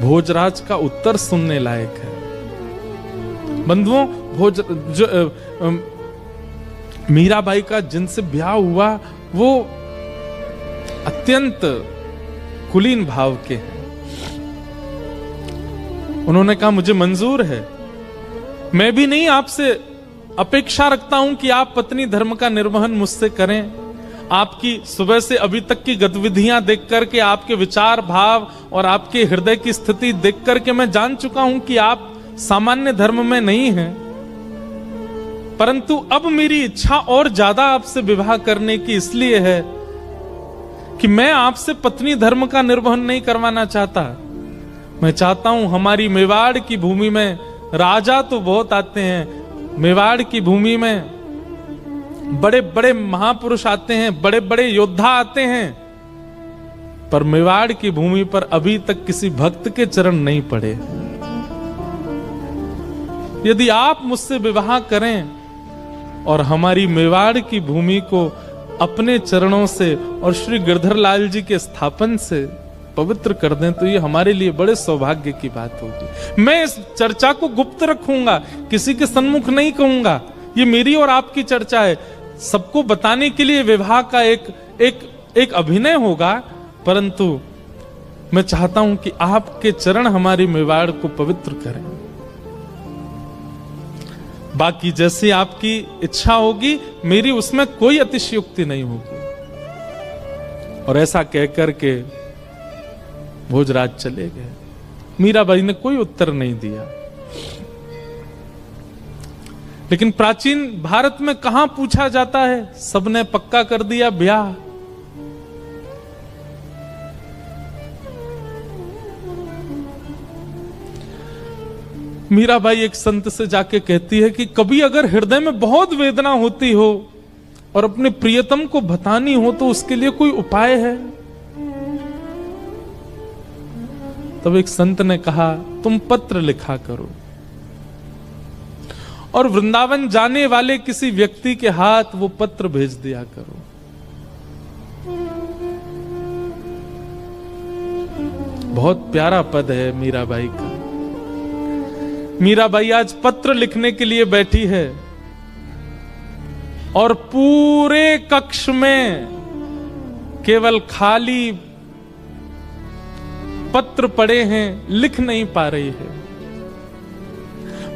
भोजराज का उत्तर सुनने लायक है। बंधुओं, मीराबाई का जिनसे ब्याह हुआ वो अत्यंत कुलीन भाव के हैं। उन्होंने कहा मुझे मंजूर है, मैं भी नहीं आपसे अपेक्षा रखता हूं कि आप पत्नी धर्म का निर्वहन मुझसे करें। आपकी सुबह से अभी तक की गतिविधियां देख करके, आपके विचार भाव और आपके हृदय की स्थिति देख करके मैं जान चुका हूं कि आप सामान्य धर्म में नहीं हैं। परंतु अब मेरी इच्छा और ज्यादा आपसे विवाह करने की इसलिए है कि मैं आपसे पत्नी धर्म का निर्वहन नहीं करवाना चाहता। मैं चाहता हूं हमारी मेवाड़ की भूमि में राजा तो बहुत आते हैं, मेवाड़ की भूमि में बड़े बड़े महापुरुष आते हैं, बड़े बड़े योद्धा आते हैं, पर मेवाड़ की भूमि पर अभी तक किसी भक्त के चरण नहीं पड़े। यदि आप मुझसे विवाह करें और हमारी मेवाड़ की भूमि को अपने चरणों से और श्री गिरधरलाल जी के स्थापन से पवित्र कर दें, तो ये हमारे लिए बड़े सौभाग्य की बात होगी। मैं इस चर्चा को गुप्त रखूंगा, किसी के सन्मुख नहीं कहूंगा। ये मेरी और आपकी चर्चा है, सबको बताने के लिए विवाह का एक अभिनय होगा, परंतु मैं चाहता हूं कि आपके चरण हमारी मेवाड़ को पवित्र करें। बाकी जैसी आपकी इच्छा होगी, मेरी उसमें कोई अतिशयोक्ति नहीं होगी। और ऐसा कहकर के भोजराज चले गए। मीराबाई ने कोई उत्तर नहीं दिया। लेकिन प्राचीन भारत में कहां पूछा जाता है, सबने पक्का कर दिया ब्याह। मीराबाई एक संत से जाके कहती है कि कभी अगर हृदय में बहुत वेदना होती हो और अपने प्रियतम को बतानी हो तो उसके लिए कोई उपाय है? तब एक संत ने कहा तुम पत्र लिखा करो और वृंदावन जाने वाले किसी व्यक्ति के हाथ वो पत्र भेज दिया करो। बहुत प्यारा पद है मीराबाई का। मीराबाई आज पत्र लिखने के लिए बैठी है और पूरे कक्ष में केवल खाली पत्र पड़े हैं, लिख नहीं पा रही है।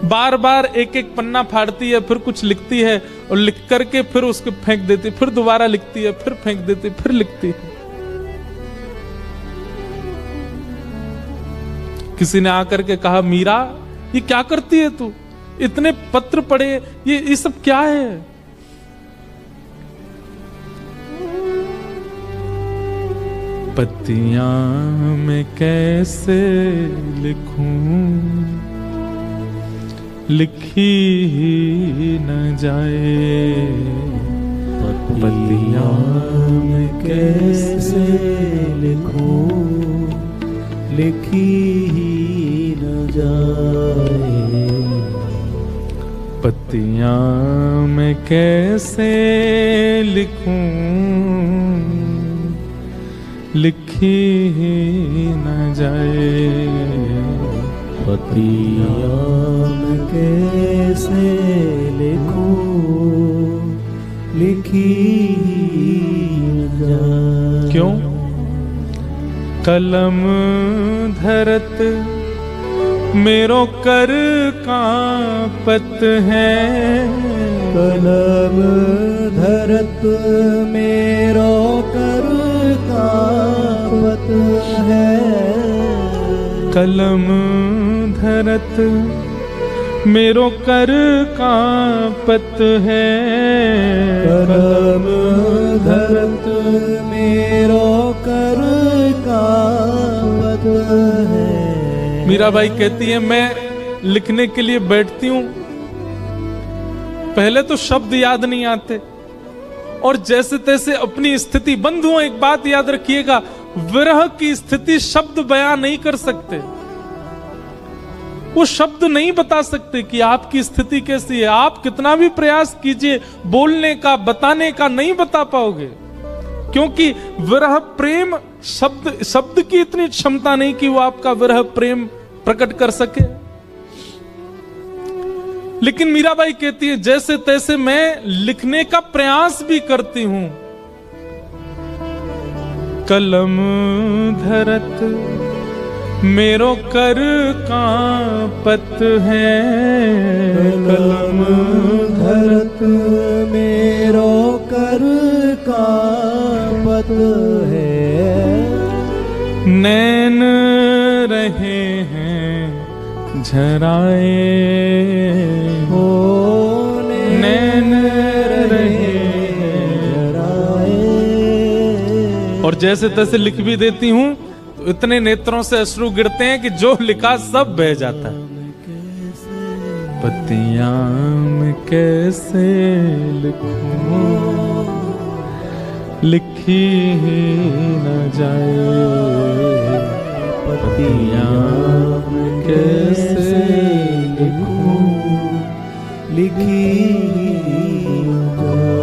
बार बार एक एक पन्ना फाड़ती है, फिर कुछ लिखती है और लिख करके फिर उसको फेंक देती, फिर दोबारा लिखती है, फिर फेंक देती, फिर लिखती है। किसी ने आकर के कहा मीरा ये क्या करती है तू, इतने पत्र पड़े, ये सब क्या है? पत्तियां मैं कैसे लिखूं, लिखी ही न जाए। पत्तियां मैं कैसे लिखूं, लिखी ही न जाए। पत्तियां मैं कैसे लिखूं, लिखी ही न जाए। पत्तियां मैं कैसे लिखूं, लिखी ही न जाए। क्यों? कलम धरत मेरो कर कांपत है। कलम धरत मेरो कर कांपत है। कलम धरत मेरो कर कांपत है। कलम धरत मेरो कर कांपत है। मीराबाई कहती है मैं लिखने के लिए बैठती हूं, पहले तो शब्द याद नहीं आते और जैसे तैसे अपनी स्थिति। बंधुओं, एक बात याद रखिएगा, विरह की स्थिति शब्द बयां नहीं कर सकते। वो शब्द नहीं बता सकते कि आपकी स्थिति कैसी है। आप कितना भी प्रयास कीजिए बोलने का, बताने का, नहीं बता पाओगे, क्योंकि विरह प्रेम शब्द की इतनी क्षमता नहीं कि वो आपका विरह प्रेम प्रकट कर सके। लेकिन मीराबाई कहती है जैसे तैसे मैं लिखने का प्रयास भी करती हूं। कलम धरत मेरो कर कांपत है, कलम धरत मेरो कर कांपत है। नैन रहे हैं झराए, हो नैन रहे झराए। और जैसे तैसे लिख भी देती हूं तो इतने नेत्रों से अश्रु गिरते हैं कि जो लिखा सब बह जाता है। पतियां में कैसे लिखूं, लिखी ही न जाए। पतियां में कैसे लिखूं, लिखी न जाए।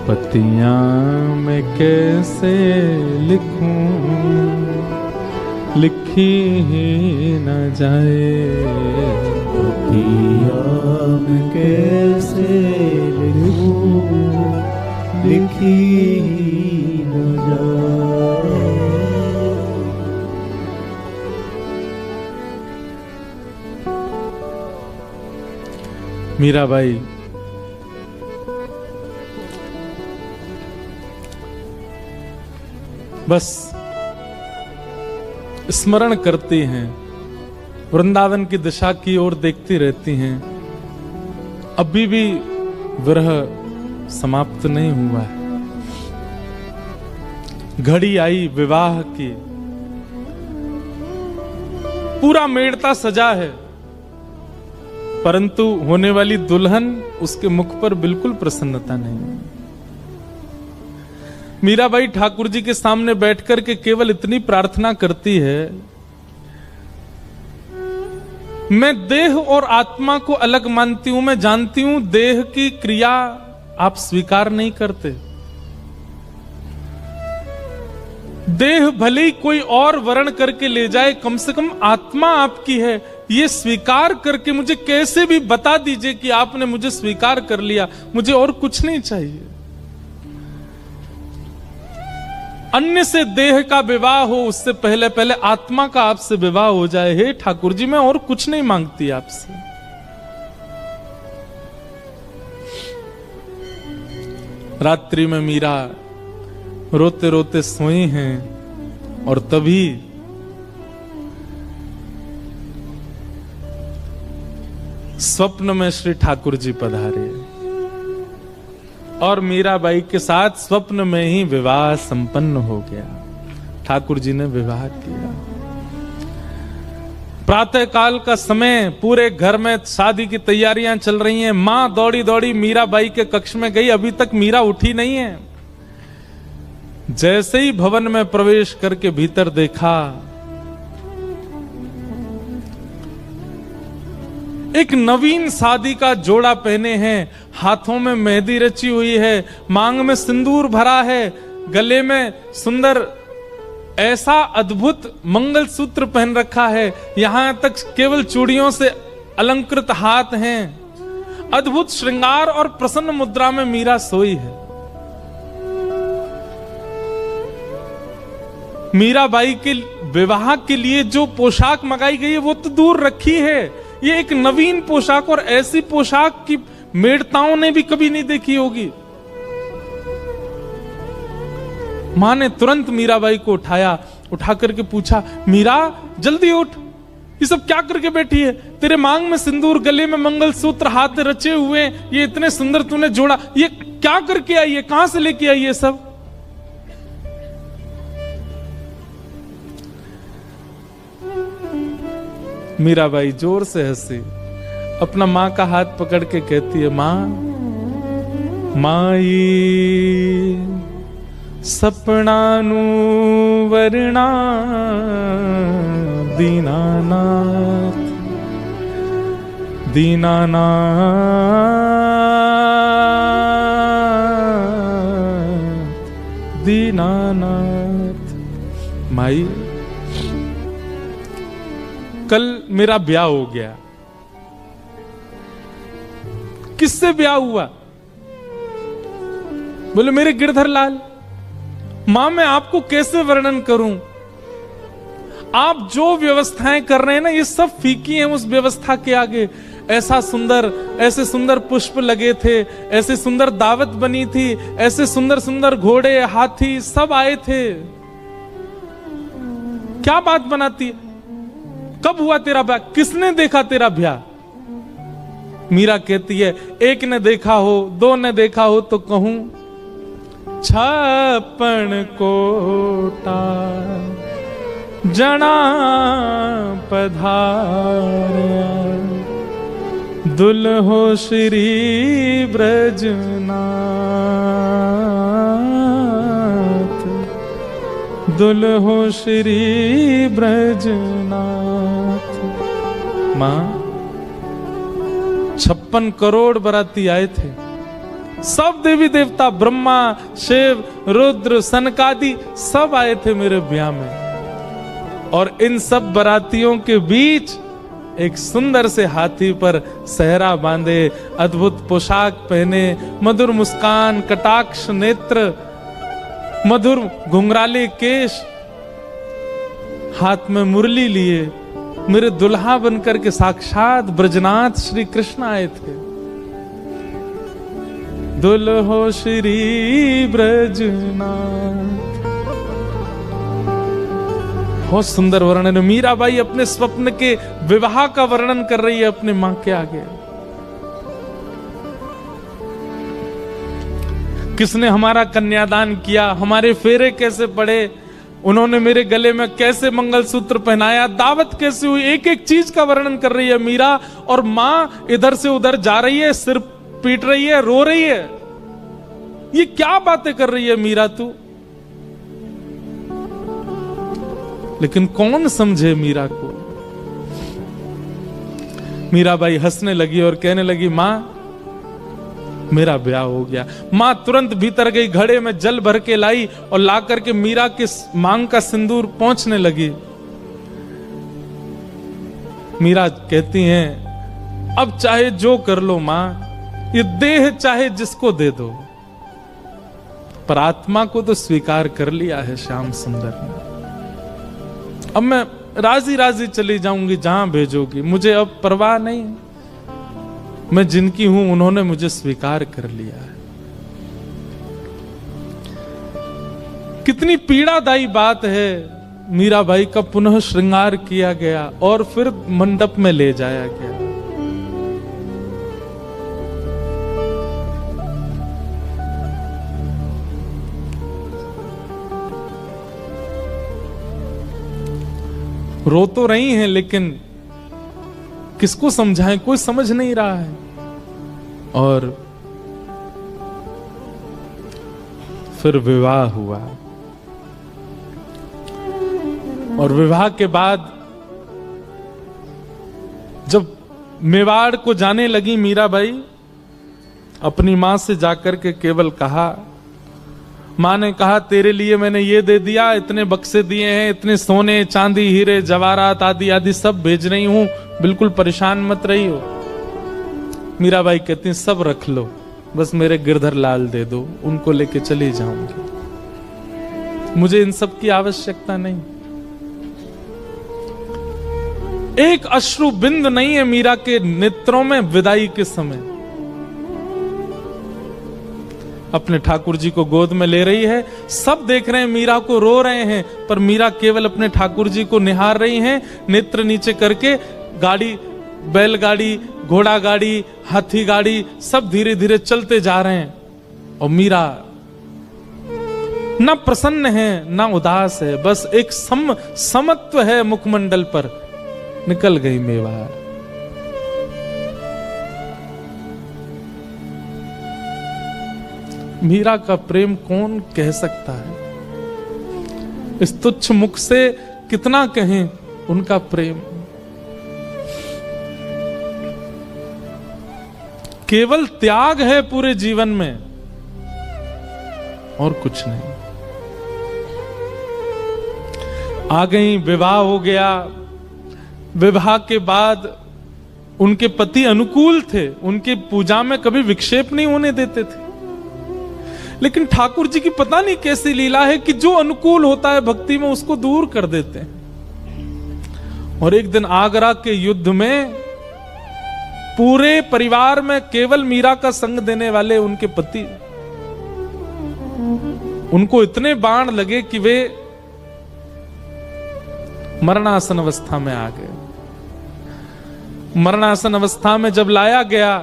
पतियां में कैसे लिखूं, लिखी ही न जाए। पतियां में कैसे लिखूं, लिखी न जाए। मीराबाई बस स्मरण करती हैं, वृंदावन की दिशा की ओर देखती रहती हैं। अभी भी विरह समाप्त नहीं हुआ है। घड़ी आई विवाह की, पूरा मेड़ता सजा है, परंतु होने वाली दुल्हन उसके मुख पर बिल्कुल प्रसन्नता नहीं है। मीराबाई ठाकुर जी के सामने बैठकर के केवल इतनी प्रार्थना करती है, मैं देह और आत्मा को अलग मानती हूं। मैं जानती हूं देह की क्रिया आप स्वीकार नहीं करते। देह भले ही कोई और वर्ण करके ले जाए, कम से कम आत्मा आपकी है, ये स्वीकार करके मुझे कैसे भी बता दीजिए कि आपने मुझे स्वीकार कर लिया। मुझे और कुछ नहीं चाहिए। अन्य से देह का विवाह हो, उससे पहले पहले आत्मा का आपसे विवाह हो जाए। हे ठाकुर जी, मैं और कुछ नहीं मांगती आपसे। रात्रि में मीरा रोते रोते सोई हैं और तभी स्वप्न में श्री ठाकुर जी पधारे और मीराबाई के साथ स्वप्न में ही विवाह संपन्न हो गया। ठाकुर जी ने विवाह किया। प्रातः काल का समय, पूरे घर में शादी की तैयारियां चल रही हैं। मां दौड़ी दौड़ी मीराबाई के कक्ष में गई, अभी तक मीरा उठी नहीं है। जैसे ही भवन में प्रवेश करके भीतर देखा, एक नवीन शादी का जोड़ा पहने हैं, हाथों में मेहंदी रची हुई है, मांग में सिंदूर भरा है, गले में सुंदर ऐसा अद्भुत मंगलसूत्र पहन रखा है, यहां तक केवल चूड़ियों से अलंकृत हाथ हैं। अद्भुत श्रृंगार और प्रसन्न मुद्रा में मीरा सोई है। मीराबाई के विवाह के लिए जो पोशाक मंगाई गई है वो तो दूर रखी है, ये एक नवीन पोशाक, और ऐसी पोशाक की मेड़ताओं ने भी कभी नहीं देखी होगी। मां ने तुरंत मीराबाई को उठाया, उठा करके पूछा, मीरा जल्दी उठ, ये सब क्या करके बैठी है? तेरे मांग में सिंदूर, गले में मंगलसूत्र, हाथ रचे हुए, ये इतने सुंदर तूने जोड़ा, ये क्या करके आई है? कहां से लेके आई है सब? मीराबाई जोर से हंसी, अपना माँ का हाथ पकड़ के कहती है, माँ माई सपनानु वरना दीनानाथ दीनानाथ दीनानाथ। माई कल मेरा ब्याह हो गया। किससे ब्याह हुआ? बोले मेरे गिरधर लाल। मां मैं आपको कैसे वर्णन करूं? आप जो व्यवस्थाएं कर रहे हैं ना, ये सब फीकी हैं उस व्यवस्था के आगे। ऐसे सुंदर पुष्प लगे थे, ऐसे सुंदर दावत बनी थी, ऐसे सुंदर सुंदर घोड़े हाथी सब आए थे। क्या बात बनाती है? कब हुआ तेरा ब्याह? किसने देखा तेरा ब्याह? मीरा कहती है, एक ने देखा हो, दो ने देखा हो तो कहूं 56 कोटा जना पधारया, दुल्हो श्री ब्रजनाथ, दुल्हो श्री ब्रजनाथ। मां 56 करोड़ बराती आए थे। सब देवी देवता, ब्रह्मा, शिव, रुद्र, सनकादि सब आए थे मेरे ब्याह में। और इन सब बरातियों के बीच एक सुंदर से हाथी पर सहरा बांधे, अद्भुत पोशाक पहने, मधुर मुस्कान, कटाक्ष नेत्र, मधुर घुंघराले केश, हाथ में मुरली लिए मेरे दुल्हा बनकर के साक्षात ब्रजनाथ श्री कृष्ण आए थे। दुल्हो श्री ब्रजनाथ। बहुत सुंदर वर्णन है। मीराबाई अपने स्वप्न के विवाह का वर्णन कर रही है अपने मां के आगे। किसने हमारा कन्यादान किया, हमारे फेरे कैसे पड़े, उन्होंने मेरे गले में कैसे मंगलसूत्र पहनाया, दावत कैसे हुई, एक एक चीज का वर्णन कर रही है मीरा। और मां इधर से उधर जा रही है, सिर पीट रही है, रो रही है। ये क्या बातें कर रही है मीरा तू? लेकिन कौन समझे मीरा को? मीराबाई हंसने लगी और कहने लगी, मां मेरा ब्याह हो गया। मां तुरंत भीतर गई, घड़े में जल भर के लाई और ला करके मीरा के मांग का सिंदूर पोंछने लगी। मीरा कहती हैं, अब चाहे जो कर लो मां, ये देह चाहे जिसको दे दो, पर आत्मा को तो स्वीकार कर लिया है श्याम सुंदर ने। अब मैं राजी राजी चली जाऊंगी जहां भेजोगी, मुझे अब परवाह नहीं। मैं जिनकी हूं उन्होंने मुझे स्वीकार कर लिया है। कितनी पीड़ादायी बात है। मीराबाई का पुनः श्रृंगार किया गया और फिर मंडप में ले जाया गया। रो तो रही हैं, लेकिन किसको समझाएं, कोई समझ नहीं रहा है। और फिर विवाह हुआ। और विवाह के बाद जब मेवाड़ को जाने लगी मीराबाई, अपनी मां से जाकर के केवल कहा, मां ने कहा तेरे लिए मैंने ये दे दिया, इतने बक्से दिए हैं, इतने सोने चांदी हीरे जवाहरात आदि आदि सब भेज रही हूं, बिल्कुल परेशान मत रही हो। मीराबाई कहती हैं, सब रख लो, बस मेरे गिरधर लाल दे दो, उनको लेके चली जाऊंगी, मुझे इन सब की आवश्यकता नहीं। एक अश्रु बिंद नहीं है मीरा के नेत्रों में विदाई के समय। अपने ठाकुर जी को गोद में ले रही है, सब देख रहे हैं मीरा को, रो रहे हैं, पर मीरा केवल अपने ठाकुर जी को निहार रही हैं, नेत्र नीचे करके। गाड़ी, बैलगाड़ी, घोड़ा गाड़ी, हाथी गाड़ी सब धीरे धीरे चलते जा रहे हैं और मीरा ना प्रसन्न है ना उदास है, बस एक समत्व है मुखमंडल पर। निकल गई मेवाड़। मीरा का प्रेम कौन कह सकता है? इस तुच्छ मुख से कितना कहें उनका प्रेम। केवल त्याग है पूरे जीवन में और कुछ नहीं। आ गई, विवाह हो गया। विवाह के बाद उनके पति अनुकूल थे, उनकी पूजा में कभी विक्षेप नहीं होने देते थे। लेकिन ठाकुर जी की पता नहीं कैसी लीला है कि जो अनुकूल होता है भक्ति में उसको दूर कर देते हैं। और एक दिन आगरा के युद्ध में पूरे परिवार में केवल मीरा का संग देने वाले उनके पति, उनको इतने बाण लगे कि वे मरणासन अवस्था में आ गए। मरणासन अवस्था में जब लाया गया,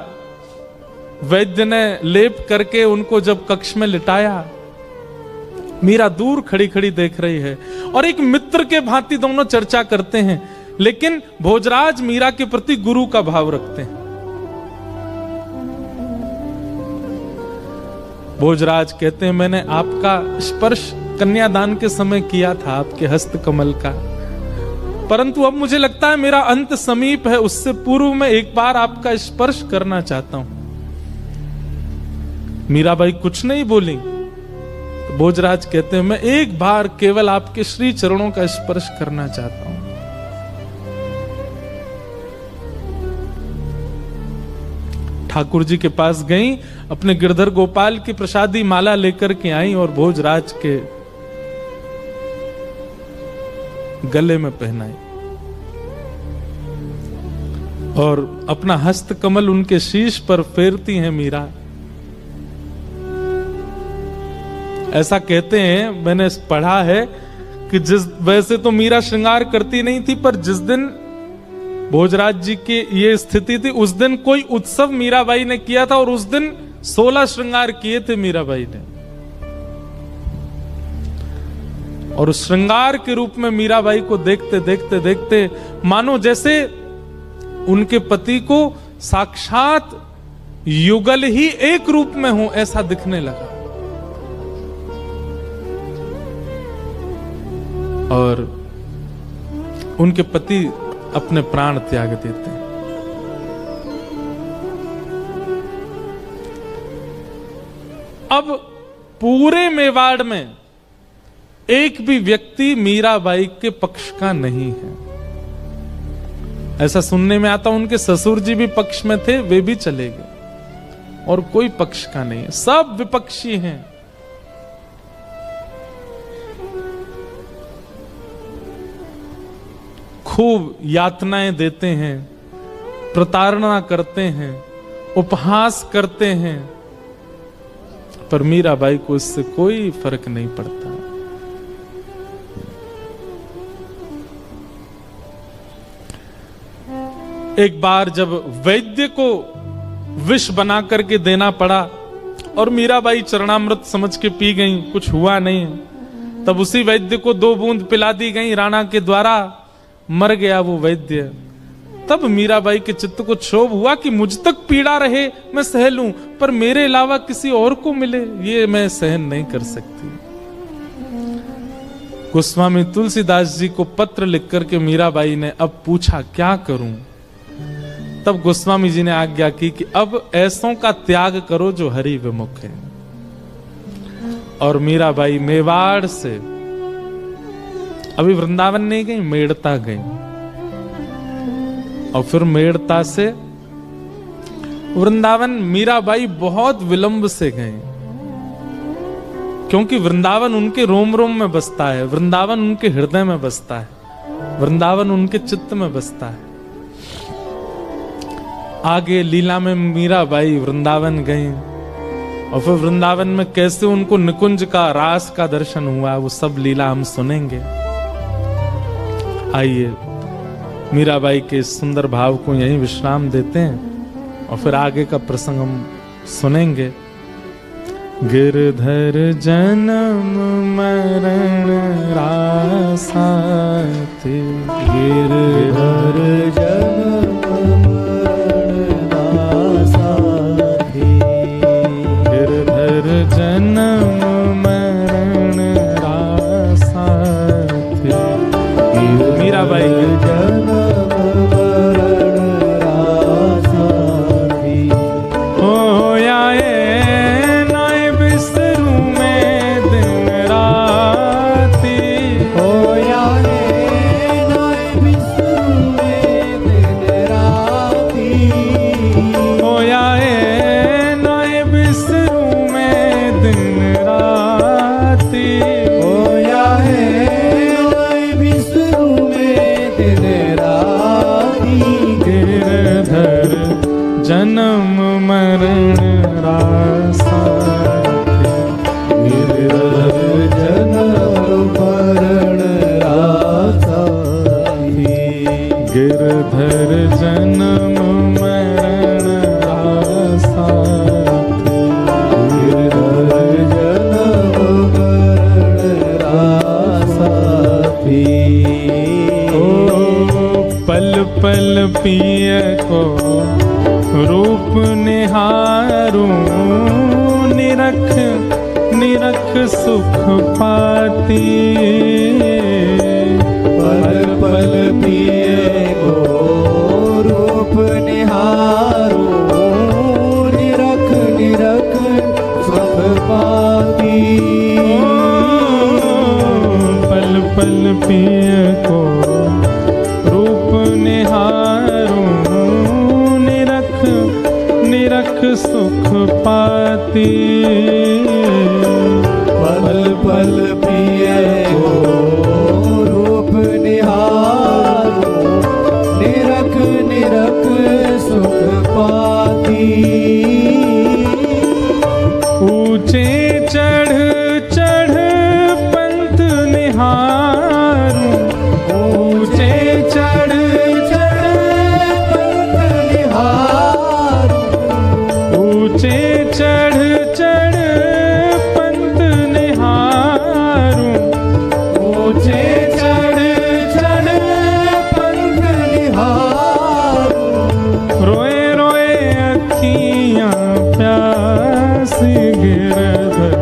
वैद्य ने लेप करके उनको जब कक्ष में लिटाया, मीरा दूर खड़ी खड़ी देख रही है और एक मित्र के भांति दोनों चर्चा करते हैं। लेकिन भोजराज मीरा के प्रति गुरु का भाव रखते हैं। भोजराज कहते हैं, मैंने आपका स्पर्श कन्यादान के समय किया था, आपके हस्त कमल का, परंतु अब मुझे लगता है मेरा अंत समीप है, उससे पूर्व में एक बार आपका स्पर्श करना चाहता हूं। मीराबाई कुछ नहीं बोली। तो भोजराज कहते हैं, मैं एक बार केवल आपके श्री चरणों का स्पर्श करना चाहता हूं। ठाकुर जी के पास गई, अपने गिरधर गोपाल की प्रसादी माला लेकर के आई और भोजराज के गले में पहनाई और अपना हस्त कमल उनके शीश पर फेरती हैं मीरा। ऐसा कहते हैं, मैंने पढ़ा है कि वैसे तो मीरा श्रृंगार करती नहीं थी, पर जिस दिन भोजराज जी की ये स्थिति थी, उस दिन कोई उत्सव मीराबाई ने किया था और उस दिन 16 श्रृंगार किए थे मीराबाई ने। और उस श्रृंगार के रूप में मीराबाई को देखते देखते देखते मानो जैसे उनके पति को साक्षात युगल ही एक रूप में हो, ऐसा दिखने लगा। और उनके पति अपने प्राण त्याग देते हैं। अब पूरे मेवाड़ में एक भी व्यक्ति मीराबाई के पक्ष का नहीं है। ऐसा सुनने में आता, उनके ससुर जी भी पक्ष में थे, वे भी चले गए और कोई पक्ष का नहीं है, सब विपक्षी हैं। खूब यातनाएं देते हैं, प्रताड़ना करते हैं, उपहास करते हैं, पर मीराबाई को इससे कोई फर्क नहीं पड़ता। एक बार जब वैद्य को विष बना करके देना पड़ा और मीराबाई चरणामृत समझ के पी गई, कुछ हुआ नहीं, तब उसी वैद्य को 2 बूंद पिला दी गई राणा के द्वारा, मर गया वो वैद्य। तब मीराबाई के चित्त को क्षोभ हुआ कि मुझ तक पीड़ा रहे मैं सह लूं, पर मेरे अलावा किसी और को मिले ये मैं सहन नहीं कर सकती। गोस्वामी तुलसीदास जी को पत्र लिख करके मीराबाई ने अब पूछा क्या करूं। तब गोस्वामी जी ने आज्ञा की कि अब ऐसों का त्याग करो जो हरि विमुख है। और मीराबाई मेवाड़ से अभी वृंदावन नहीं गई, मेड़ता गई और फिर मेड़ता से वृंदावन मीराबाई बहुत विलंब से गए, क्योंकि वृंदावन उनके रोम रोम में बसता है, वृंदावन उनके हृदय में बसता है, वृंदावन उनके चित्त में बसता है। आगे लीला में मीराबाई वृंदावन गई और फिर वृंदावन में कैसे उनको निकुंज का रास का दर्शन हुआ, वो सब लीला हम सुनेंगे। आइए मीराबाई के इस सुंदर भाव को यहीं विश्राम देते हैं और फिर आगे का प्रसंग हम सुनेंगे। गिरधर जन्म मरण रासाते, गिरधर जन्म मरण रासाते, गिरधर जन्म मरण रासाते। मीराबाई जन्म मरण रासाते, हो आए नाय बिसरू में दिन राती, हो आए नाय बिसरू में दिन राती, हो आए नाय बिसरू में दिन राती, हो आए नाय बिसरू में दिन राती, गिरधर जन्म मरण रासाते, गिरधर जन्म मरण रासाते, गिरधर जन्म मरण रासाते, गिरधर जन्म मरण रासाते, ओ पल पल पिय को रूप निहारूं, निरख निरख सुख पाती, पल पल पिए को रूप निहारूं, निरख निरख सुख पाती, पल पल पिय को रूप निहारूं, निरख निरख सुख पाती, पल पल पिए को रूप निहारूं, निरख निरख सुख पाती, ऊंचे चढ़ चढ़ पंथ निहारूं, ऊंचे चढ़ चढ़ पंथ निहारूं, ऊंचे चढ़ चढ़ पंथ निहारूं, ऊंचे चढ़ चढ़ पंथ निहारूं, रोए रोए अखियां प्यासी, गिरधर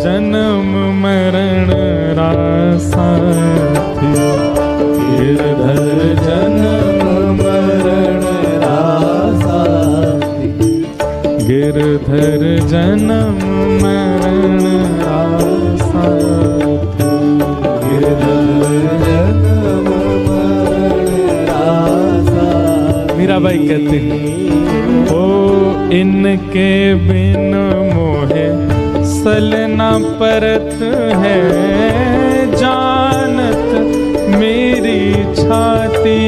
जन्म मरण रासाते, गिरधर जन्म मरण रासाते, गिरधर जन्म मरण रासाते, गिरधर जन्म मरण रासाते। मीराबाई कहते हैं, ओ इनके बिन मोहे सलना परत है, जानत मेरी छाती,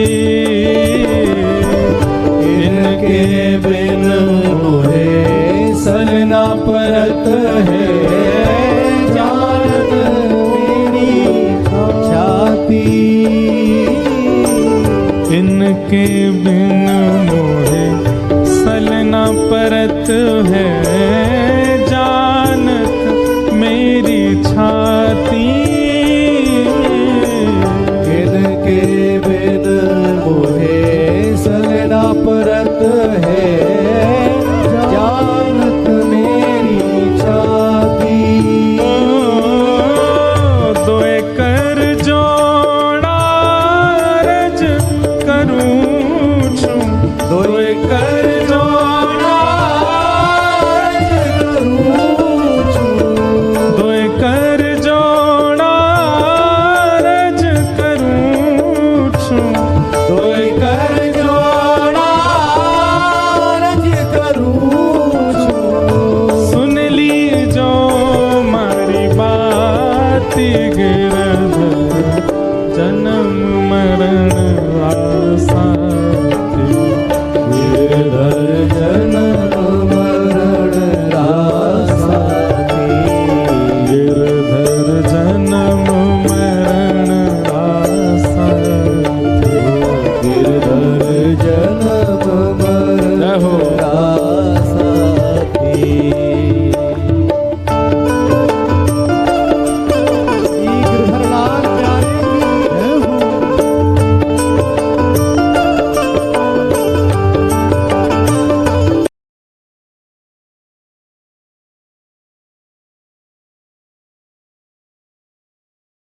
इनके बिन मोहे सलना परत है, जानत मेरी छाती, इनके बिन मोहे सलना परत है,